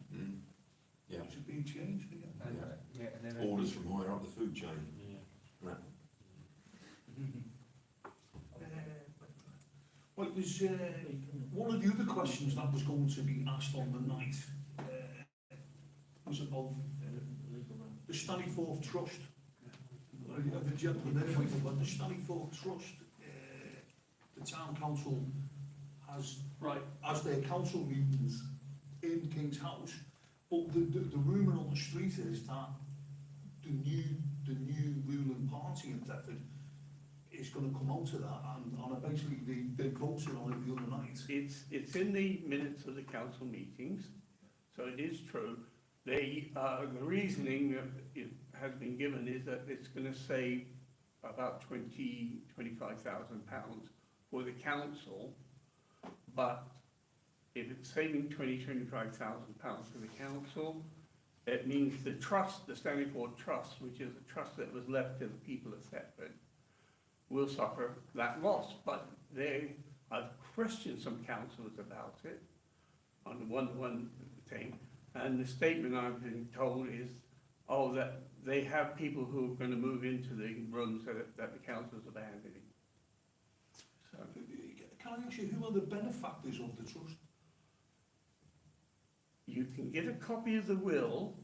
Yeah. is it being changed again? And then Orders from higher up the food chain. Right. Well, there's one of the other questions that was going to be asked on the night was about the Stanleyforth Trust. The gentleman there, but the Stanleyforth Trust, the town council has as their council meetings in King's House, but the rumour on the street is that the new ruling party in Thetford is going to come out to that, and basically they voted on it the other night. It's in the minutes of the council meetings, so it is true. The reasoning that it has been given is that it's going to save about £25,000 for the council, but if it's saving £25,000 for the council, it means the trust, the Stanleyforth Trust, which is a trust that was left to the people of Thetford, will suffer that loss. But I've questioned some councillors about it on one thing, and the statement I've been told is, that they have people who are going to move into the rooms that the council's abandoning. So, can I ask you, who are the benefactors of the trust? you can get a copy of the will.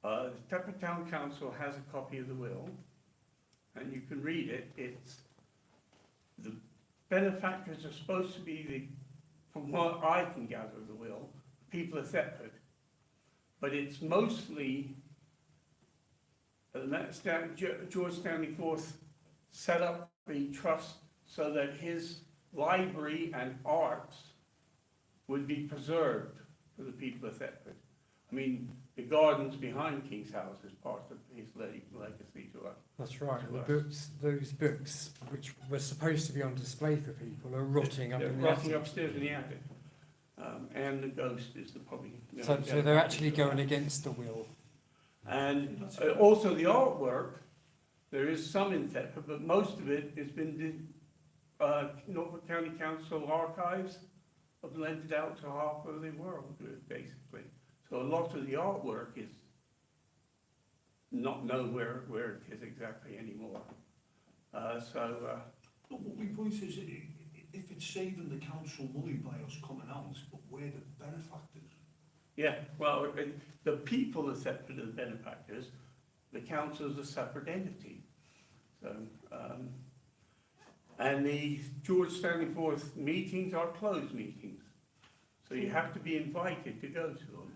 The Thetford Town Council has a copy of the will, and you can read it. It's the benefactors are supposed to be from what I can gather of the will, the people of Thetford, but it's mostly George Stanleyforth set up the trust so that his library and arts would be preserved for the people of Thetford. I mean, the gardens behind King's House is part of his legacy to us. That's right. The books, those books, which were supposed to be on display for people, are rotting up They're in the rotting attic. upstairs in the attic. And the ghost is the probably. So they're actually going against the will. And also the artwork, there is some in Thetford, but most of it has been, Norfolk County Council archives have lent it out to half of the world, basically. So a lot of the artwork is not known where it is exactly anymore. But what my point is, if it's saving the council money by us coming out, but we're the benefactors. Yeah, well, the people of Thetford are the benefactors, the council is a separate entity. So, and the George Stanleyforth meetings are closed meetings, so you have to be invited to go to them.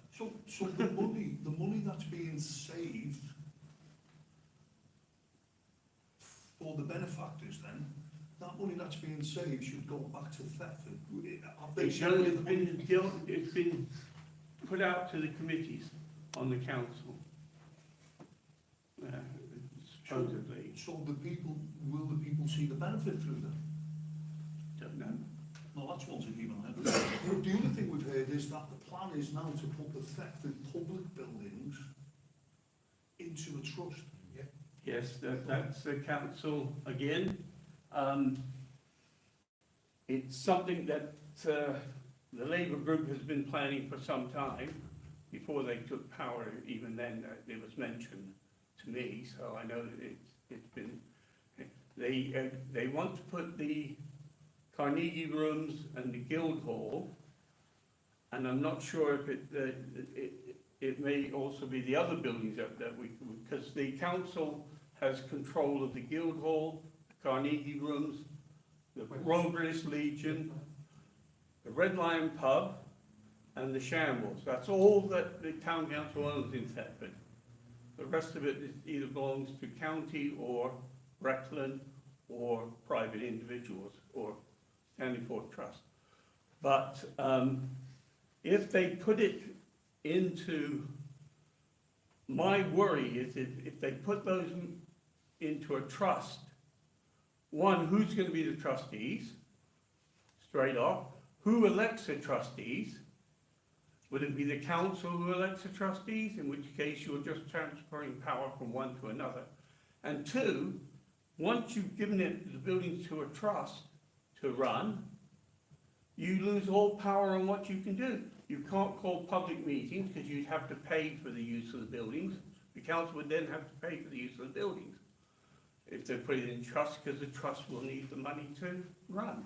So the money that's being saved for the benefactors then, that money that's being saved should go back to Thetford. Have they shown It's been put out to the committees on the council, supposedly. So will the people see the benefit through them? Don't know. No, that's one to keep an eye on. The other thing we've heard is that the plan is now to put the Thetford public buildings into a trust. Yes, that's the council again. It's something that the Labour group has been planning for some time, before they took power. Even then, it was mentioned to me, so I know that it's been, they want to put the Carnegie Rooms and the Guildhall, and I'm not sure if it may also be the other buildings that we, because the council has control of the Guildhall, the Carnegie Rooms, the Royal British Legion, the Red Lion Pub, and the Shambles. That's all that the town council owns in Thetford. The rest of it either belongs to county or Breckland or private individuals or Stanleyforth Trust. But if they put it into, my worry is if they put those into a trust, one, who's going to be the trustees? Straight off. Who elects the trustees? Would it be the council who elects the trustees, in which case you're just transferring power from one to another? And two, once you've given the buildings to a trust to run, you lose all power on what you can do. You can't call public meetings because you'd have to pay for the use of the buildings. The council would then have to pay for the use of the buildings if they put it in trust, because the trust will need the money to run.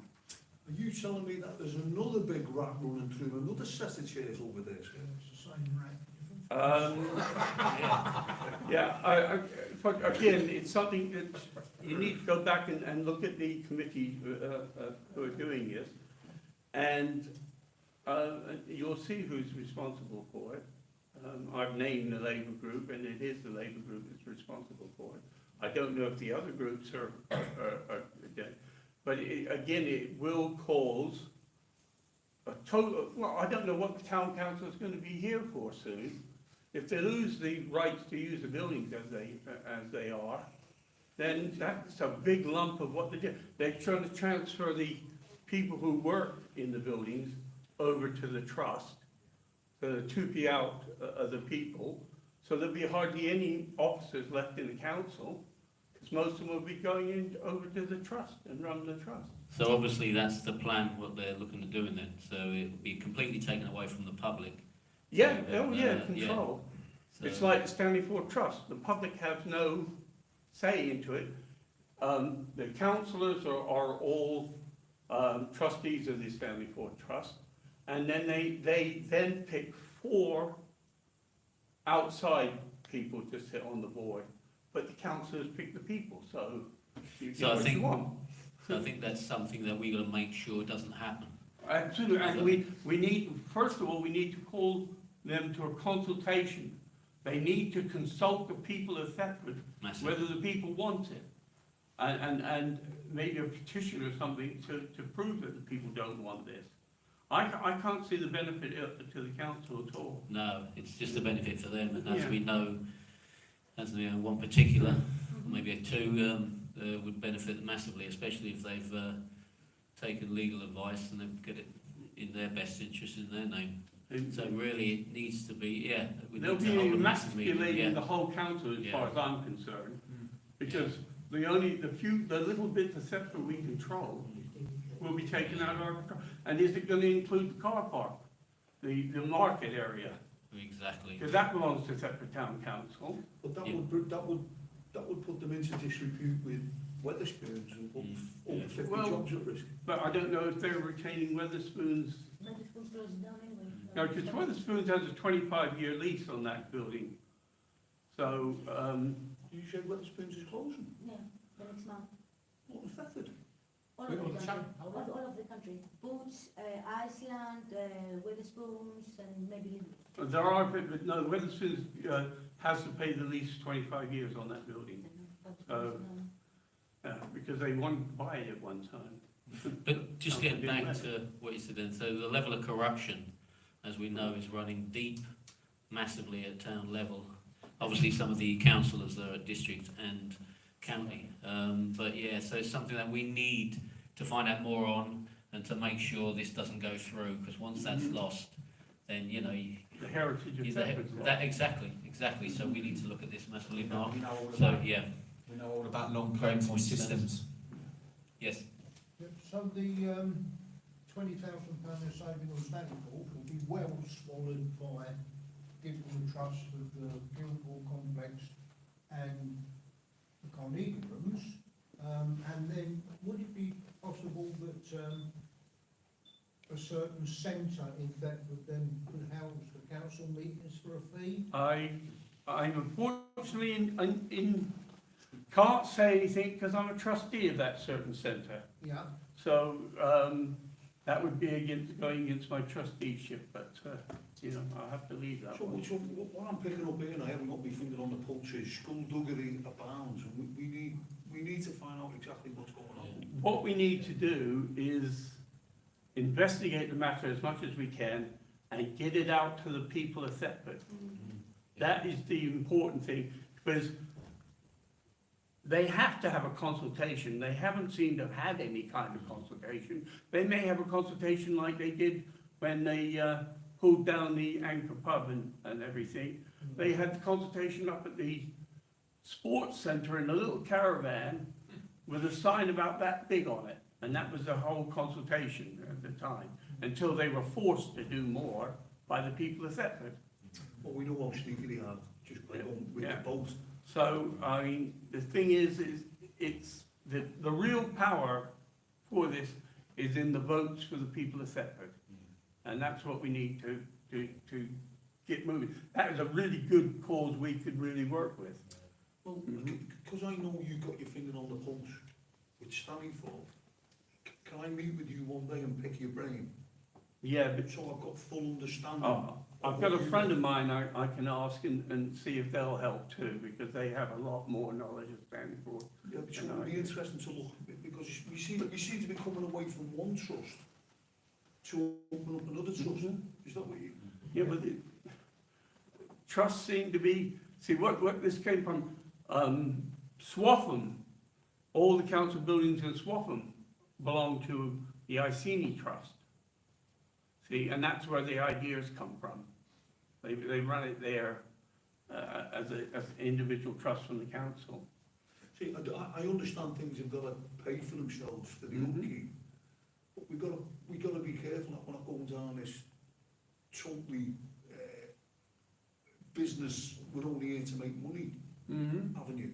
Are you telling me that there's another big rat running through another set of chairs over there? It's the same rat. Yeah, but again, it's something that you need to go back and look at the committee who are doing this, and you'll see who's responsible for it. I've named the Labour group, and it is the Labour group that's responsible for it. I don't know if the other groups are but again, it will cause a total, well, I don't know what the town council is going to be here for soon. If they lose the rights to use the buildings as they are, then that's a big lump of what they do. They're trying to transfer the people who work in the buildings over to the trust, so to be out of the people. So there'll be hardly any officers left in the council, because most of them will be going in over to the trust and run the trust. So obviously that's the plan, what they're looking at doing then. So it will be completely taken away from the public. Yeah, So, oh yeah, control. So, It's like the Stanleyforth Trust. The public has no say into it. The councillors are all trustees of the Stanleyforth Trust, and then they then pick 4 outside people to sit on the board, but the councillors pick the people, so you get what you want. So I think that's something that we're going to make sure doesn't happen. Absolutely, and we need, first of all, we need to call them to a consultation. They need to consult the people of Thetford, Massively. whether the people want it. And maybe a petition or something to prove that the people don't want this. I can't see the benefit to the council at all. No, it's just a benefit for them, and as Yeah. we know, as we know, one particular, or maybe two, would benefit massively, especially if they've taken legal advice and they've got it in their best interest in their name. So really, it needs to be, yeah, we They'll need to hold be a massive meeting, emasculating the yeah. whole council as Yeah. far as I'm concerned, because the little bits of Thetford we control will be taken out of our control. And is it gonna include the car park, the market area? Exactly. Because that belongs to Thetford Town Council. But that Yeah. would put them into disrepute with Weatherspoons and put over 50 Well- jobs at risk. But I don't know if they're retaining Weatherspoons. But it's supposed to close it down anyway. No, because Weatherspoons has a 25-year lease on that building. So, You say Weatherspoons is closing? Yeah, the next month. What in Thetford? All Wait, of on the the country, town- all of the country. Boots, Iceland, Weatherspoons, and maybe there are, but no, Weatherspoons has to pay the lease 25 years on that building. Because they wanted to buy it at one time. But just Okay, getting back yeah. to what you said then, so the level of corruption, as we know, is running deep massively at town level. Obviously, some of the councillors are at district and county. But yeah, so it's something that we need to find out more on and to make sure this doesn't go through, because once that's lost, then, you know, The heritage of Thetford's lost. that, exactly. So we need to look at this massively, Mark. We know all So, about, yeah, we know all about long Great pointing point, systems. yes. Yep, so the £20,000 they're saving on Stanford will be well swallowed by giving the trust of the Guildhall complex and the Carnegie rooms. And then would it be possible that a certain centre in Thetford then could house the council meetings for a fee? I'm unfortunately can't say anything because I'm a trustee of that certain centre. Yeah, So, that would be going against my trusteeship, but, you know, I'll have to leave that So one. what I'm picking up here, and I haven't got my finger on the pulse, is skullduggery abounds, and we need to find out exactly what's going on. What we need to do is investigate the matter as much as we can and get it out to the people of Thetford. That is the important thing, because they have to have a consultation. They haven't seemed to have had any kind of consultation. They may have a consultation like they did when they pulled down the Anchor Pub and everything. They had the consultation up at the sports centre in a little caravan with a sign about that big on it. And that was the whole consultation at the time, until they were forced to do more by the people of Thetford. Well, we know how sneaky they are, just by going with Yeah. the boat. So, I mean, the thing is it's, the real power for this is in the votes for the people of Thetford. And that's what we need to get moving. That is a really good cause we could really work with. Well, because I know you've got your finger on the pulse with Stanleyforth, can I meet with you one day and pick your brain? Yeah, but So I've got full understanding. I've got a friend of mine I can ask and see if they'll help too, because they have a lot more knowledge of Stanford. Yeah, so it'll be interesting to look, because we seem to be coming away from one trust to open up another trust. Is that what you? Yeah, but the trusts seem to be, see, what this came from, Swaffham, all the council buildings in Swaffham belong to the Iceni Trust. See, and that's where the ideas come from. They run it there as an individual trust from the council. See, I understand things have got to pay for themselves for the upkeep, but we got to be careful that we're not going down this totally business. We're only here to make money avenue.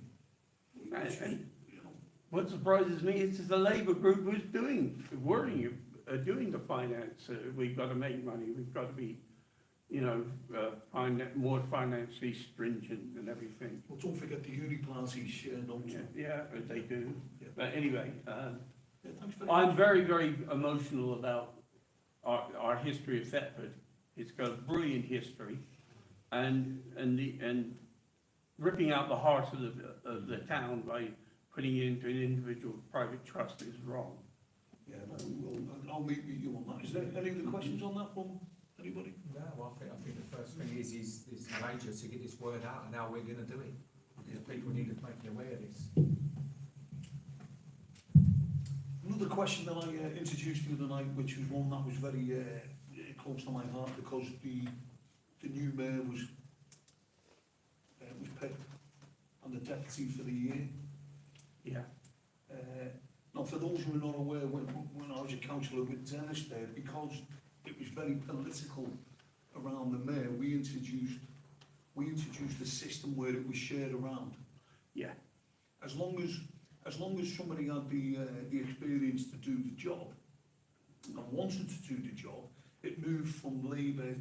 Which is, you know, What surprises me is the Labour group who's doing the finance. We've got to make money. We've got to be, you know, more financially stringent and everything. well, don't forget the Uniparty share, don't you? Yeah, they do. But anyway, Yeah, thanks very I'm much. very, very emotional about our history of Thetford. It's got a brilliant history, and ripping out the heart of the town by putting it into an individual private trust is wrong. Yeah, well, I'll meet with you on that. Is there any other questions on that from anybody? No, I think the first thing is major to get this word out and how we're gonna do it. Because people need to make aware of this. Another question that I introduced the other night, which was one that was very close to my heart, because the new mayor was picked and the deputy for the year. Yeah. Now, for those who are not aware, when I was a councillor with Dennis there, because it was very political around the mayor, we introduced a system where it was shared around. Yeah. As long as somebody had the experience to do the job and wanted to do the job, it moved from Labour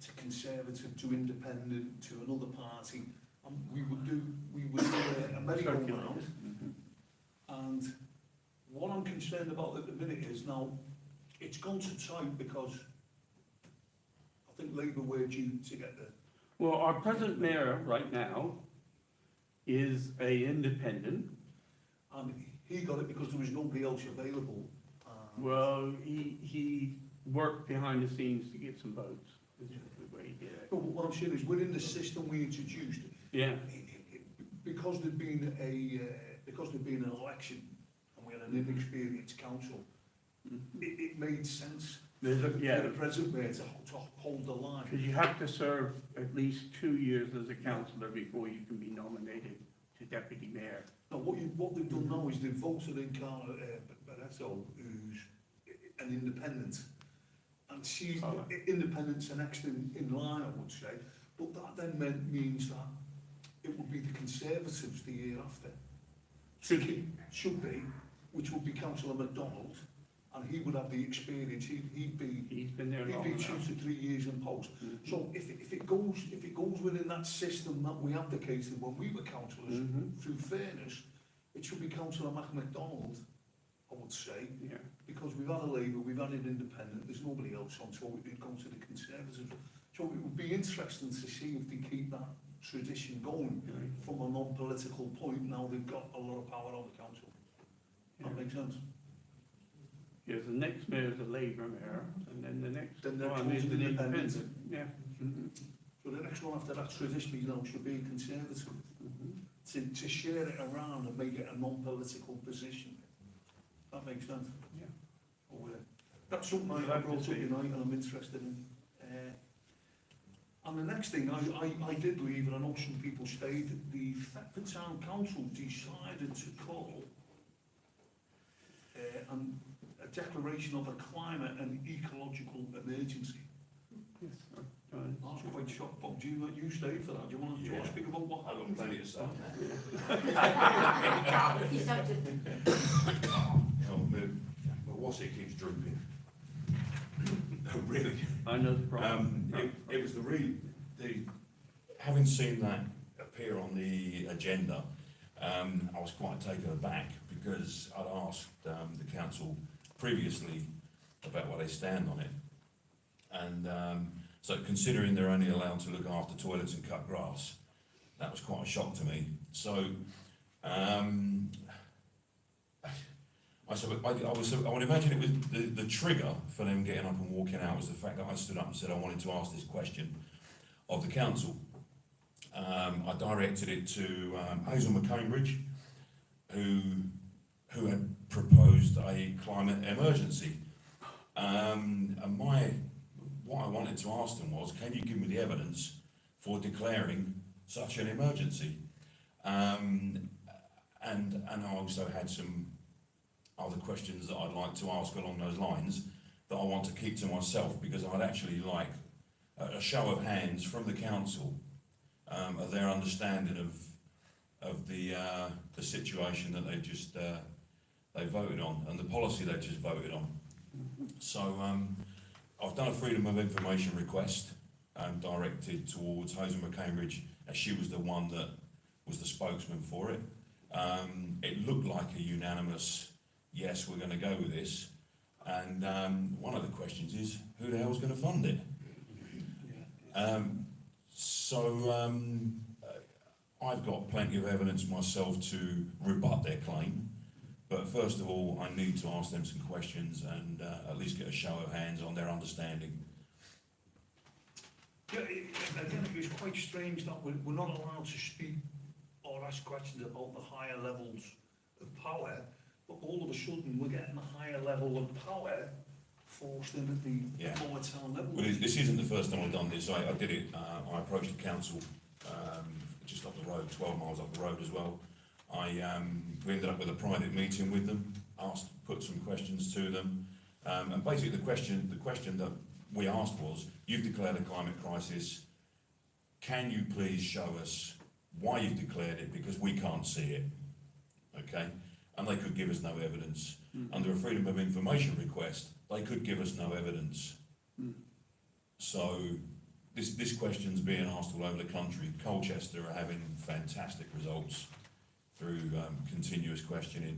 to Conservative to Independent to another party, and we would do a merry-go-round. And what I'm concerned about at the minute is now it's gone to type because I think Labour were due to get the. Well, our present mayor right now is a independent. And he got it because there was nobody else available. Well, he worked behind the scenes to get some votes. Is the way he did it. But what I'm saying is, within the system we introduced, Yeah. because there'd been an election and we had an inexperienced council, it made sense for the present mayor to hold the line. Because you have to serve at least 2 years as a councillor before you can be nominated to deputy mayor. Now, what they've done now is they've voted in Carla Barretto, who's an independent, and she's independent's the next in line, I would say. But that then means that it would be the Conservatives the year after. Should be, which would be Councillor MacDonald, and he would have the experience. He's been there 2 to 3 years in post. So if it goes within that system that we advocated when we were councillors, through fairness, it should be Councillor MacDonald, I would say, because we've had a Labour, we've had an Independent, there's nobody else on, so it did come to the Conservatives. So it would be interesting to see if they keep that tradition going from a non-political point. Now they've got a lot of power on the council. That makes sense. Yeah, the next mayor is a Labour mayor, and then the next one is an independent. Yeah. So the next one after that traditionally now should be a Conservative. To share it around and make it a non-political position. That makes sense. Yeah. Oh, that's something I brought up tonight and I'm interested in. And the next thing, I did leave, and I know some people stayed, the Thetford Town Council decided to call a declaration of a climate and ecological emergency. Yes, I was quite shocked, Bob. You stayed for that. Do you want to speak about what I've got plenty of stuff. But what's it keeps drooping? Really? I know the problem. It was having seen that appear on the agenda, I was quite taken aback because I'd asked the council previously about where they stand on it. And so considering they're only allowed to look after toilets and cut grass, that was quite a shock to me. So I would imagine it was the trigger for them getting up and walking out was the fact that I stood up and said I wanted to ask this question of the council. I directed it to Hazel McCambridge, who had proposed a climate emergency. And what I wanted to ask them was, can you give me the evidence for declaring such an emergency? And I also had some other questions that I'd like to ask along those lines that I want to keep to myself, because I'd actually like a show of hands from the council of their understanding of the situation that they've just they voted on and the policy they've just voted on. So I've done a Freedom of Information request directed towards Hazel McCambridge, as she was the one that was the spokesman for it. It looked like a unanimous yes, we're going to go with this. And one of the questions is, who the hell's going to fund it? I've got plenty of evidence myself to rebut their claim, But first of all, I need to ask them some questions and at least get a show of hands on their understanding. Yeah, again, it was quite strange that we're not allowed to speak or ask questions about the higher levels of power, but all of a sudden we're getting a higher level of power forced in at the lower town level. Well, this isn't the first time I've done this. I did it, I approached the council just up the road, 12 miles up the road as well. We ended up with a private meeting with them, put some questions to them, and basically the question that we asked was, you've declared a climate crisis, can you please show us why you've declared it, because we can't see it, okay? And they could give us no evidence. Under a Freedom of Information request, they could give us no evidence. So this question's being asked all over the country. Colchester are having fantastic results through continuous questioning.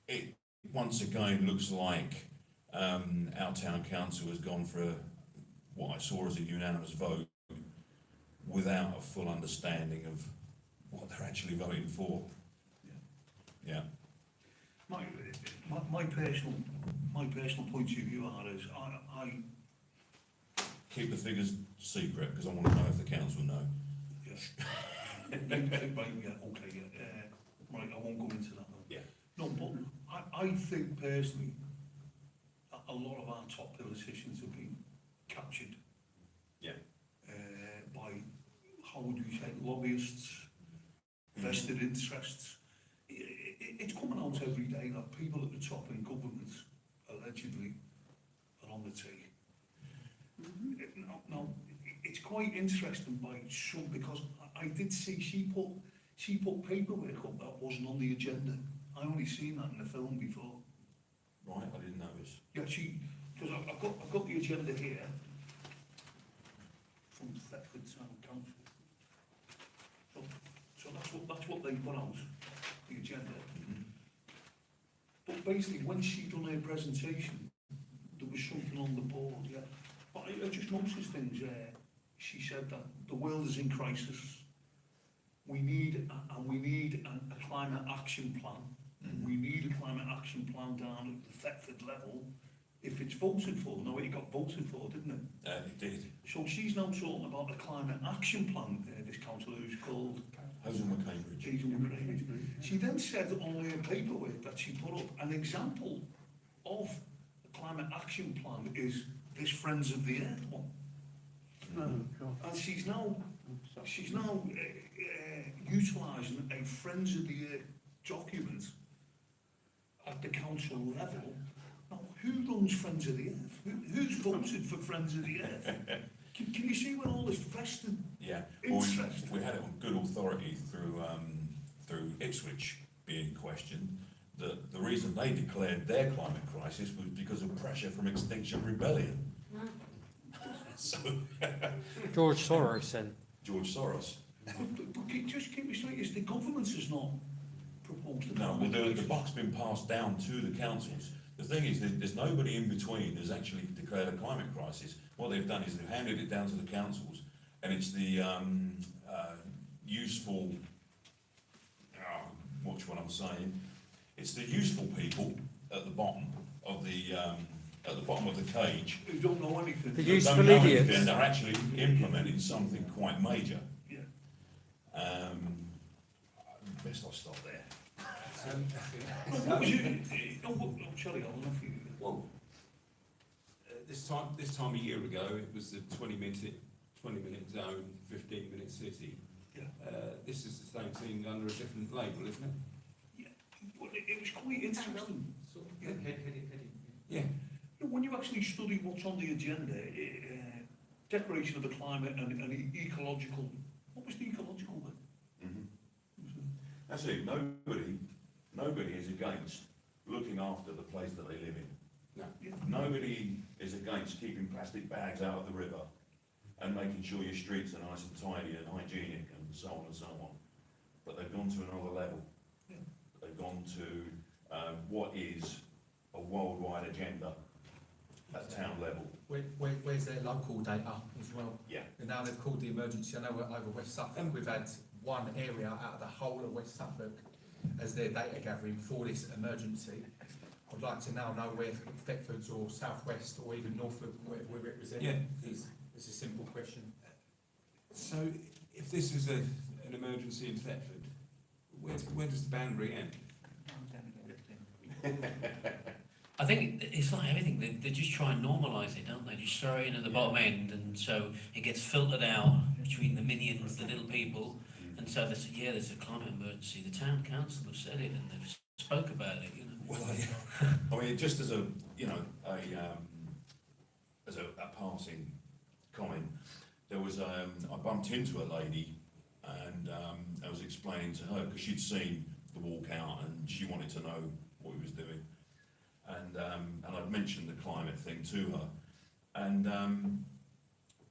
It once again looks like our town council has gone for what I saw as a unanimous vote without a full understanding of what they're actually voting for. Yeah. My personal point of view on it is I Keep the figures secret, because I want to know if the council know. yes. Okay, right, I won't go into that now. Yeah. No, but I think personally that a lot of our top politicians have been captured. Yeah. By, how would you say, lobbyists, vested interests. It's coming out every day that people at the top in government allegedly are on the take. Now, it's quite interesting by some, because I did see she put paperwork up that wasn't on the agenda. I only seen that in the film before. Right, I didn't notice. Yeah, because I've got the agenda here from Thetford Town Council. So that's what they put out, the agenda. But basically, when she done her presentation, there was something on the board, yeah. But I just noticed things. She said that the world is in crisis. We need a climate action plan. We need a climate action plan down at the Thetford level. If it's voted for, no, it got voted for, didn't it? It did. So she's now talking about a climate action plan. This councillor who's called Hazelwood Cambridge. Cambridge. She then said on her paperwork that she put up an example of the climate action plan is this Friends of the Earth one. And she's now utilising a Friends of the Earth document at the council level. Now, who runs Friends of the Earth? Who's voted for Friends of the Earth? Can you see where all this vested interest? We had it on good authority through Ipswich being questioned that the reason they declared their climate crisis was because of pressure from Extinction Rebellion. So George Soros then. George Soros. But just keep me straight, is the government has not proposed a No, well, climate the crisis? buck's been passed down to the councils. The thing is, there's nobody in between who's actually declared a climate crisis. What they've done is they've handed it down to the councils, and it's the useful, watch what I'm saying, it's the useful people at the bottom of the cage Who don't know anything. The that useful don't know idiots. anything, they're actually implementing something quite major. Yeah. Best I'll stop there. What was it? Sorry, I'll enough for you. Well, this time a year ago, it was the 20-minute zone, 15-minute city. Yeah. This is the same thing under a different label, isn't it? Yeah. Well, it was quite interesting. Yeah. Yeah. When you actually study what's on the agenda, declaration of the climate and ecological, what was the ecological one? That's it. Nobody is against looking after the place that they live in. No. Yeah. Nobody is against keeping plastic bags out of the river and making sure your streets are nice and tidy and hygienic and so on and so on. But they've gone to another level. Yeah. They've gone to what is a worldwide agenda at town level. Where's their local data as well? Yeah. And now they've called the emergency. I know we're over West Suffolk. We've had one area out of the whole of West Suffolk as their data gathering for this emergency. I'd like to now know where Thetford's or South West or even Norfolk, where we're represented. Yeah. It's a simple question. So if this is an emergency in Thetford, where does the boundary end? I think it's like everything, they just try and normalise it, don't they? Just throw it in at the bottom end, and so it gets filtered out between the minions, the little people, and so they say, yeah, there's a climate emergency. The town council have said it, and they've spoke about it, you know. Well, I mean, just as a, you know, as a passing comment, there was, I bumped into a lady, and I was explaining to her, because she'd seen the walkout, and she wanted to know what he was doing. And I'd mentioned the climate thing to her,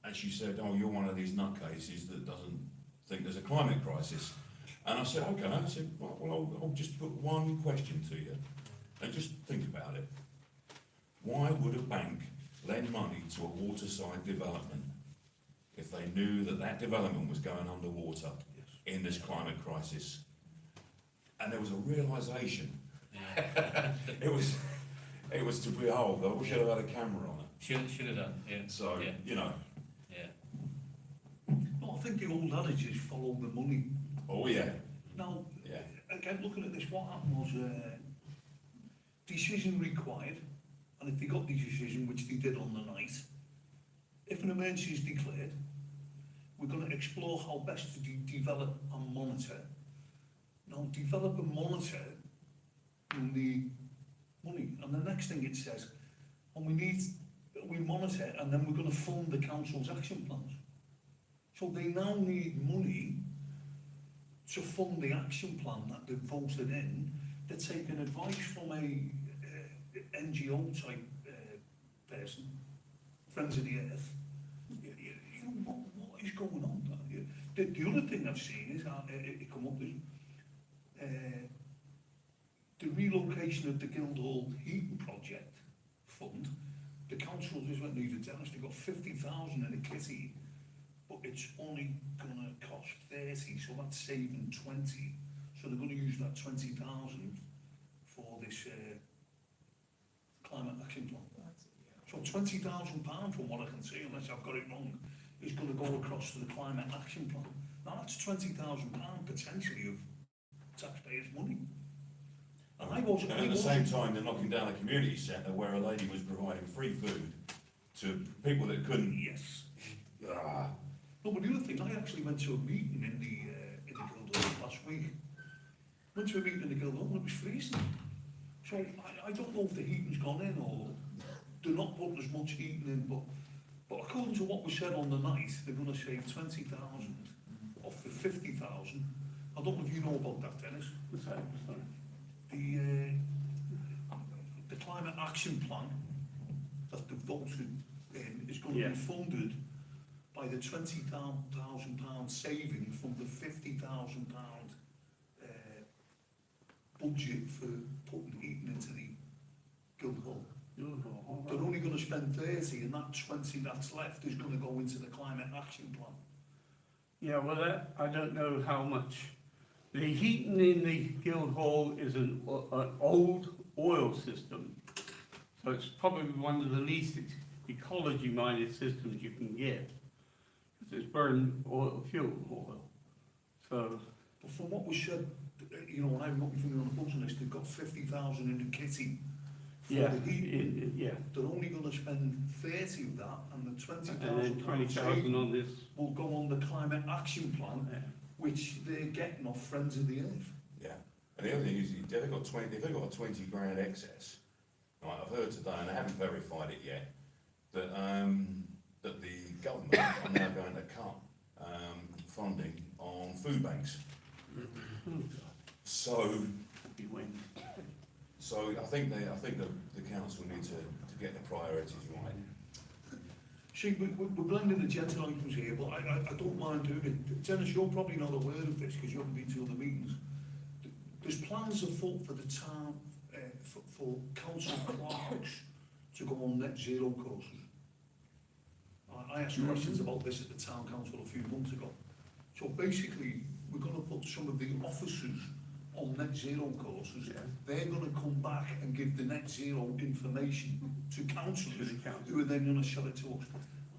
and she said, "Oh, you're one of these nutcases that doesn't think there's a climate crisis." And I said, "Okay." I said, "Well, I'll just put one question to you, and just think about it. Why would a bank lend money to a waterside development if they knew that that development was going underwater in this climate crisis?" And there was a realisation. Yeah. It was to behold. I wish I'd have had a camera on it. Should have done, yeah. So, Yeah. you know, Yeah. No, I think the old adage is follow the money. oh yeah, Now, yeah, again, looking at this, what happened was decision required, and if they got the decision, which they did on the night, if an emergency is declared, we're going to explore how best to develop and monitor. Now, develop and monitor, you'll need money. And the next thing it says, and we monitor, and then we're going to fund the council's action plans. So they now need money to fund the action plan that they've voted in. They're taking advice from a NGO type person, Friends of the Earth. You know, what is going on? The other thing I've seen is, it come up is, the relocation of the Guildhall heating project fund. The council just went needed to they got 50,000 in a kitty, but it's only going to cost 30, so that's saving 20. So they're going to use that 20,000 for this climate action plan. So £20,000, from what I can see, unless I've got it wrong, is going to go across to the climate action plan. Now that's £20,000 potentially of taxpayers' money. And and at the same time, they're knocking down a community centre where a lady was providing free food to people that couldn't. Yes. No, but the other thing, I actually went to a meeting in the Guildhall last week. Went to a meeting in the Guildhall and it was freezing. So I don't know if the heating's gone in or they're not putting as much heating in, but according to what was said on the night, they're going to save 20,000 off the 50,000. I don't know if you know about that, Dennis. What's that? Sorry. The climate action plan that they've voted in is going to Yeah. be funded by the £20,000 saving from the £50,000 budget for putting heating into the Guildhall. They're only going to spend 30, and that 20 that's left is going to go into the climate action plan. Yeah, well, that, I don't know how much. The heating in the Guildhall is an old oil system, so it's probably one of the least ecology-minded systems you can get, because it's burned fuel oil. So, But from what was said, you know, when I got my finger on the button list, they've got 50,000 in the kitty for yeah, the heating. yeah, They're only going to spend 30 of that, and the and then 20,000 20,000 on this. will go on the climate action plan, Yeah. which they're getting off Friends of the Earth. Yeah, and the other thing is, if they've got a 20 grand excess, right, I've heard today, and I haven't verified it yet, that that the government are now going to cut funding on food banks. So I think the council need to get the priorities right. See, we're blending the agenda items here, but I don't mind doing it. Dennis, you're probably not aware of this because you haven't been to other meetings. There's plans afoot for the town, for council clerks to go on net zero courses. I asked questions about this at the town council a few months ago. So basically, we're going to put some of the officers on net zero courses, they're going to come back and give the net zero information to councillors who are then going to sell it to us.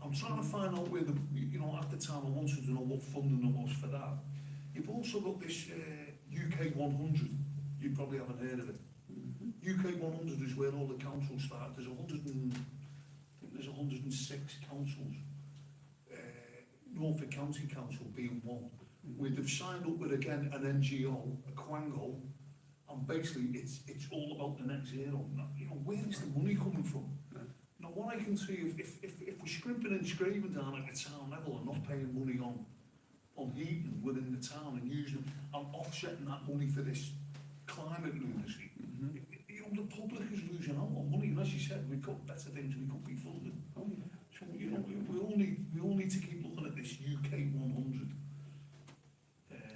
I'm trying to find out where at the time I wanted to know what funding there was for that. You've also got this UK 100, you probably haven't heard of it. UK 100 is where all the councils start. There's 106 councils. Norfolk County Council being one, where they've signed up with again an NGO, a Quango, and basically it's all about the net zero. Where is the money coming from? Now what I can see, if we're scrimping and scraping down at the town level and not paying money on heating within the town and using and offsetting that money for this climate lunacy, the public is losing out on money, and as you said, we've got better things we could be funding. So, we all need to keep looking at this UK 100.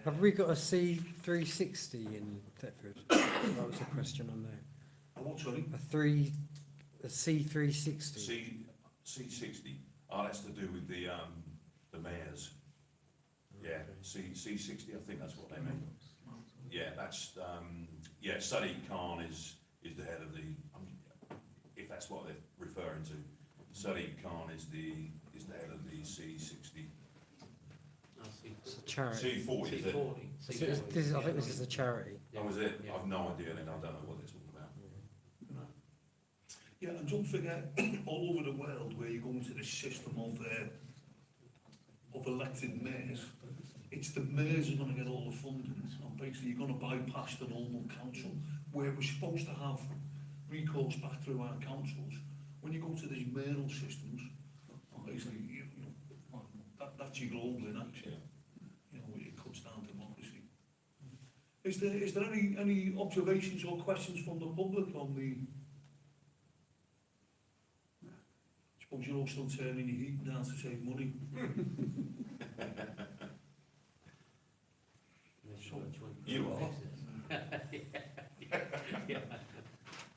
Have we got a C360 in Thetford? That was a question on there. What, sorry? A C360. C60, that's to do with the mayors. Yeah, C60, I think that's what they mean. Yeah, that's, Sadiq Khan is the head of the, if that's what they're referring to. Sadiq Khan is the head of the C60. It's a charity. C40, is it? I think this is a charity. Oh, is it? I've no idea, then I don't know what they're talking about. Yeah, and don't forget, all over the world where you go into this system of elected mayors, it's the mayors who are going to get all the funding, and basically you're going to bypass the normal council, where we're supposed to have recourse back through our councils. When you go to these mayoral systems, basically, that's your global in action. It comes down to democracy. Is there any observations or questions from the public on the? I suppose you're all still turning your heat down to save money. You are.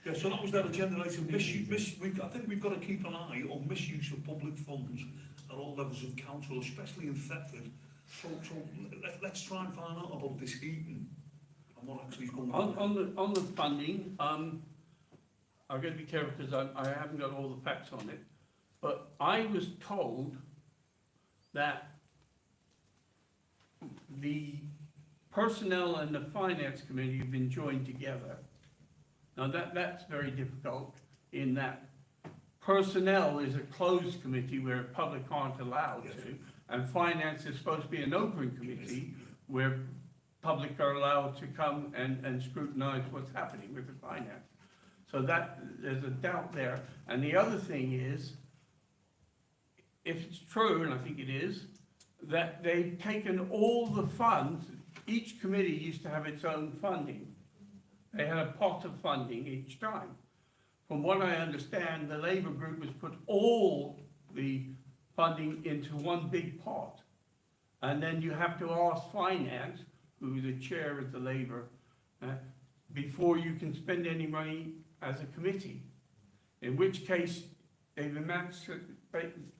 Yeah, so that was that agenda item, misuse. I think we've got to keep an eye on misuse of public funds at all levels of council, especially in Thetford. So let's try and find out about this heating and what actually is going on. On the funding, I'm going to be careful because I haven't got all the facts on it, but I was told that the personnel and the finance committee have been joined together. Now that's very difficult in that personnel is a closed committee where public aren't allowed to, and finance is supposed to be an open committee where public are allowed to come and scrutinize what's happening with the finance. So that, there's a doubt there. And the other thing is, if it's true, and I think it is, that they've taken all the funds, each committee used to have its own funding. They had a pot of funding each time. From what I understand, the Labour group has put all the funding into one big pot. And then you have to ask finance, who's the chair of the Labour, before you can spend any money as a committee. In which case, they've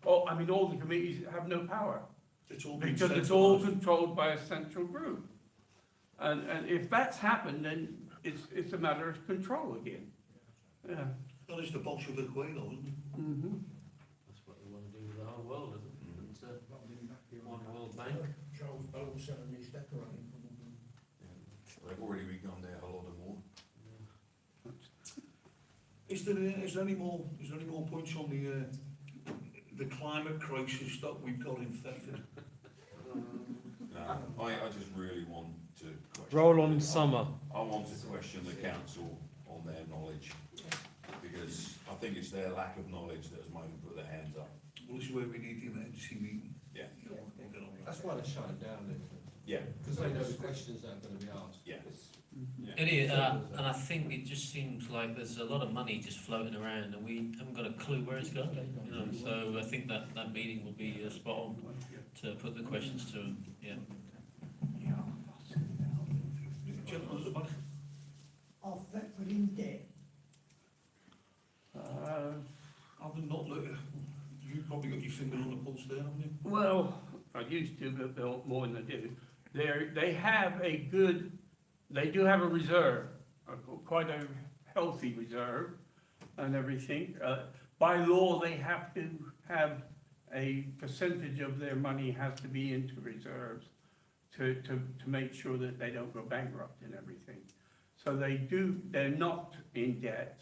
all the committees have no power. Because it's all controlled by a central group. And if that's happened, then it's a matter of control again. Yeah. That is the Bolshevik way, though, isn't it? Mm-hmm. That's what they want to do with the whole world, isn't it? It's one World Bank. Charles Bell selling his decorating. They've already begun their holiday more. Is there any more points on the climate crisis that we've got in Thetford? No, I just really want to question. Roll on summer. I want to question the council on their knowledge, because I think it's their lack of knowledge that has made them put their hands up. Well, this is where we need the emergency meeting. Yeah. That's why they're shutting down, isn't it? Yeah. Because they know the questions that are going to be asked. Yeah. It is, and I think it just seems like there's a lot of money just floating around, and we haven't got a clue where it's going. So I think that meeting will be spot on to put the questions to them. Yeah. Gentlemen at the back. Of Thetford in debt. I've not looked. You've probably got your finger on the pulse there, haven't you? Well, I used to, but more than I do. They have a good they do have a reserve, quite a healthy reserve and everything. By law, they have to have a percentage of their money has to be into reserves to make sure that they don't go bankrupt and everything. So they're not in debt.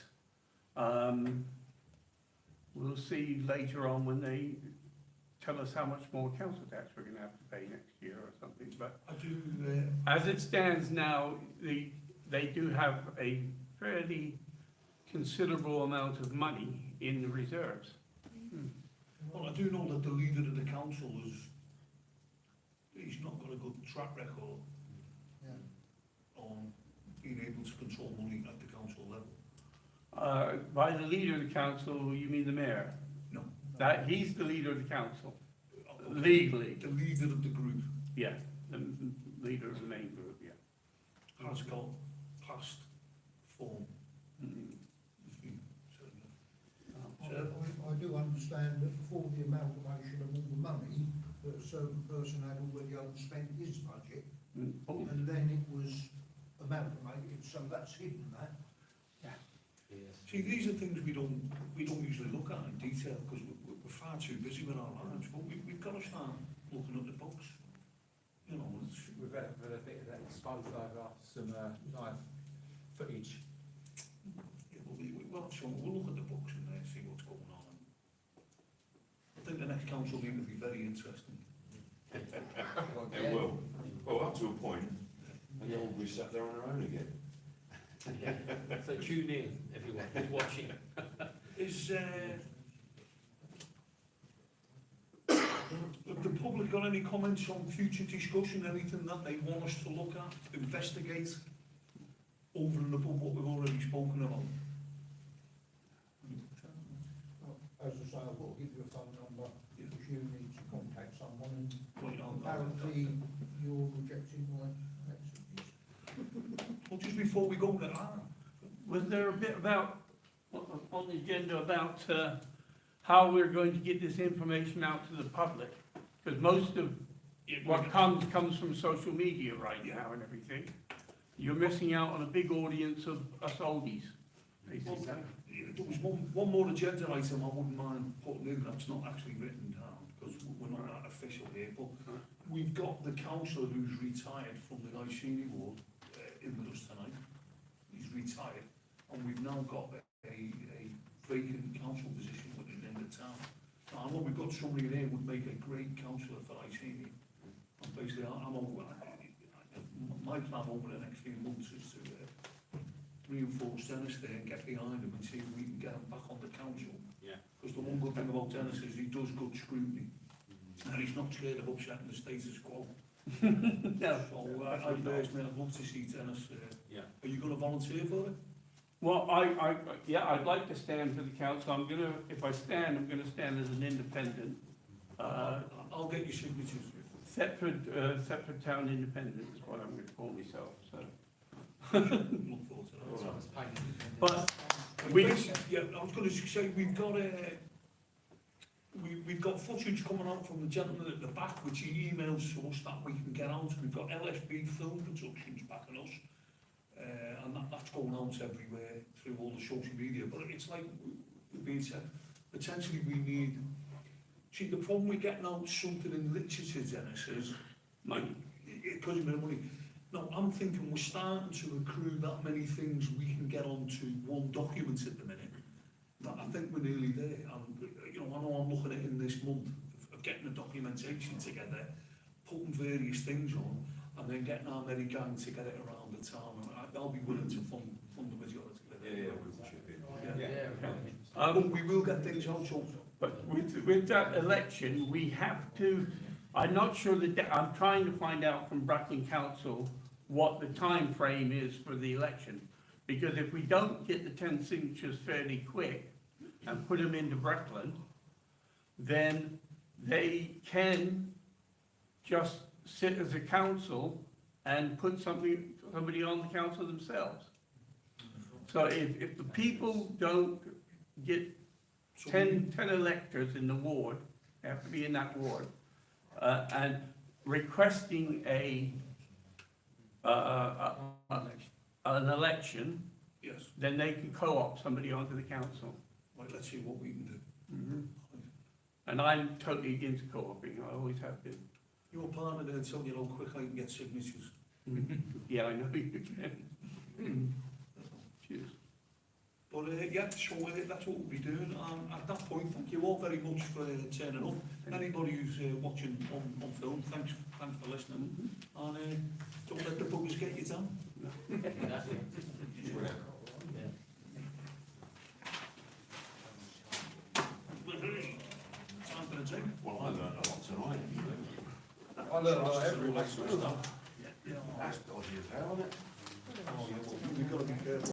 We'll see later on when they tell us how much more council tax we're gonna have to pay next year or something, but I do, as it stands now, they do have a fairly considerable amount of money in the reserves. well, I do know that the leader of the council he's not got a good track record on being able to control money at the council level. By the leader of the council, you mean the mayor? No. That, he's the leader of the council, Okay. legally, The leader of the group yeah, the leader of the main group, yeah. has got past form. Mm. I do understand that before the amalgamation of all the money, that a certain person had already overspent his budget, Oh, and then it was amalgamated, so that's hidden that. See, these are things we don't usually look at in detail because we're far too busy with our lives, but we've got to start looking at the books. You know, it's, We've had a bit of that exposed over some live footage. yeah, we'll look at the books and see what's going on. I think the next council meeting will be very interesting. It will. Well, up to a point, and then we'll be sat there on our own again. So tune in, everyone who's watching. Is have the public got any comments on future discussion, anything that they want us to look at, investigate, over and above what we've already spoken about? As I say, I've got to give you a phone number, if you need to contact someone, and Right, apparently you're rejecting my messages. Well, just before we go there, was there a bit about, on the agenda about how we're going to get this information out to the public? Because most of what comes from social media right now and everything. You're missing out on a big audience of us oldies, basically. there was one more agenda item I wouldn't mind putting in that's not actually written down, because we're not that official here, but we've got the councillor who's retired from the Iceni ward in with us tonight. He's retired, and we've now got a vacant council position within the town. Now, I know we've got somebody there who would make a great councillor for Iceni, and basically I'm over, my plan over the next few months is to reinforce Dennis there and get behind him and see if we can get him back on the council. Yeah. Because the one good thing about Dennis is he does good scrutiny, and he's not scared of upsetting the status quo. No. So I personally, I'd love to see Dennis. Yeah. Are you going to volunteer for it? Well, yeah, I'd like to stand for the council. If I stand, I'm gonna stand as an independent. I'll get your signatures. Thetford Town Independent is what I'm gonna call myself, so. Look forward to that. But Yeah, I was going to say we've got footage coming out from the gentleman at the back, which he emails to us that we can get out. We've got LSB Film Productions backing us, and that's going out everywhere through all the social media. But it's like we've been said, potentially we need. See, the problem with getting out something in literature, Dennis, is money. Because of the money. No, I'm thinking we're starting to accrue that many things we can get onto one document at the minute. That I think we're nearly there. And, you know, I know I'm looking at in this month of getting the documentation together, putting various things on, and then getting our merry gang to get it around the town. And I'll be willing to fund the majority of it. But we will get things out. So, But with that election, we have to, I'm not sure I'm trying to find out from Bracken Council what the time frame is for the election. Because if we don't get the 10 signatures fairly quick and put them into Breckland, then they can just sit as a council and put somebody on the council themselves. So if the people don't get 10 electors in the ward, they have to be in that ward, and requesting an election, Yes, then they can co-opt somebody onto the council. right, let's see what we can do. And I'm totally against co-oping, I always have been. Your partner there tell you how quick I can get signatures. Yeah, I know you can. Cheers. But yeah, so that's what we'll be doing. At that point, thank you all very much for turning up. Anybody who's watching on film, thanks for listening. And don't let the buggers get you down. Time for a drink. Well, I learned a lot tonight. I learn a lot every week. That's dodgy as hell, isn't it? We've got to be careful.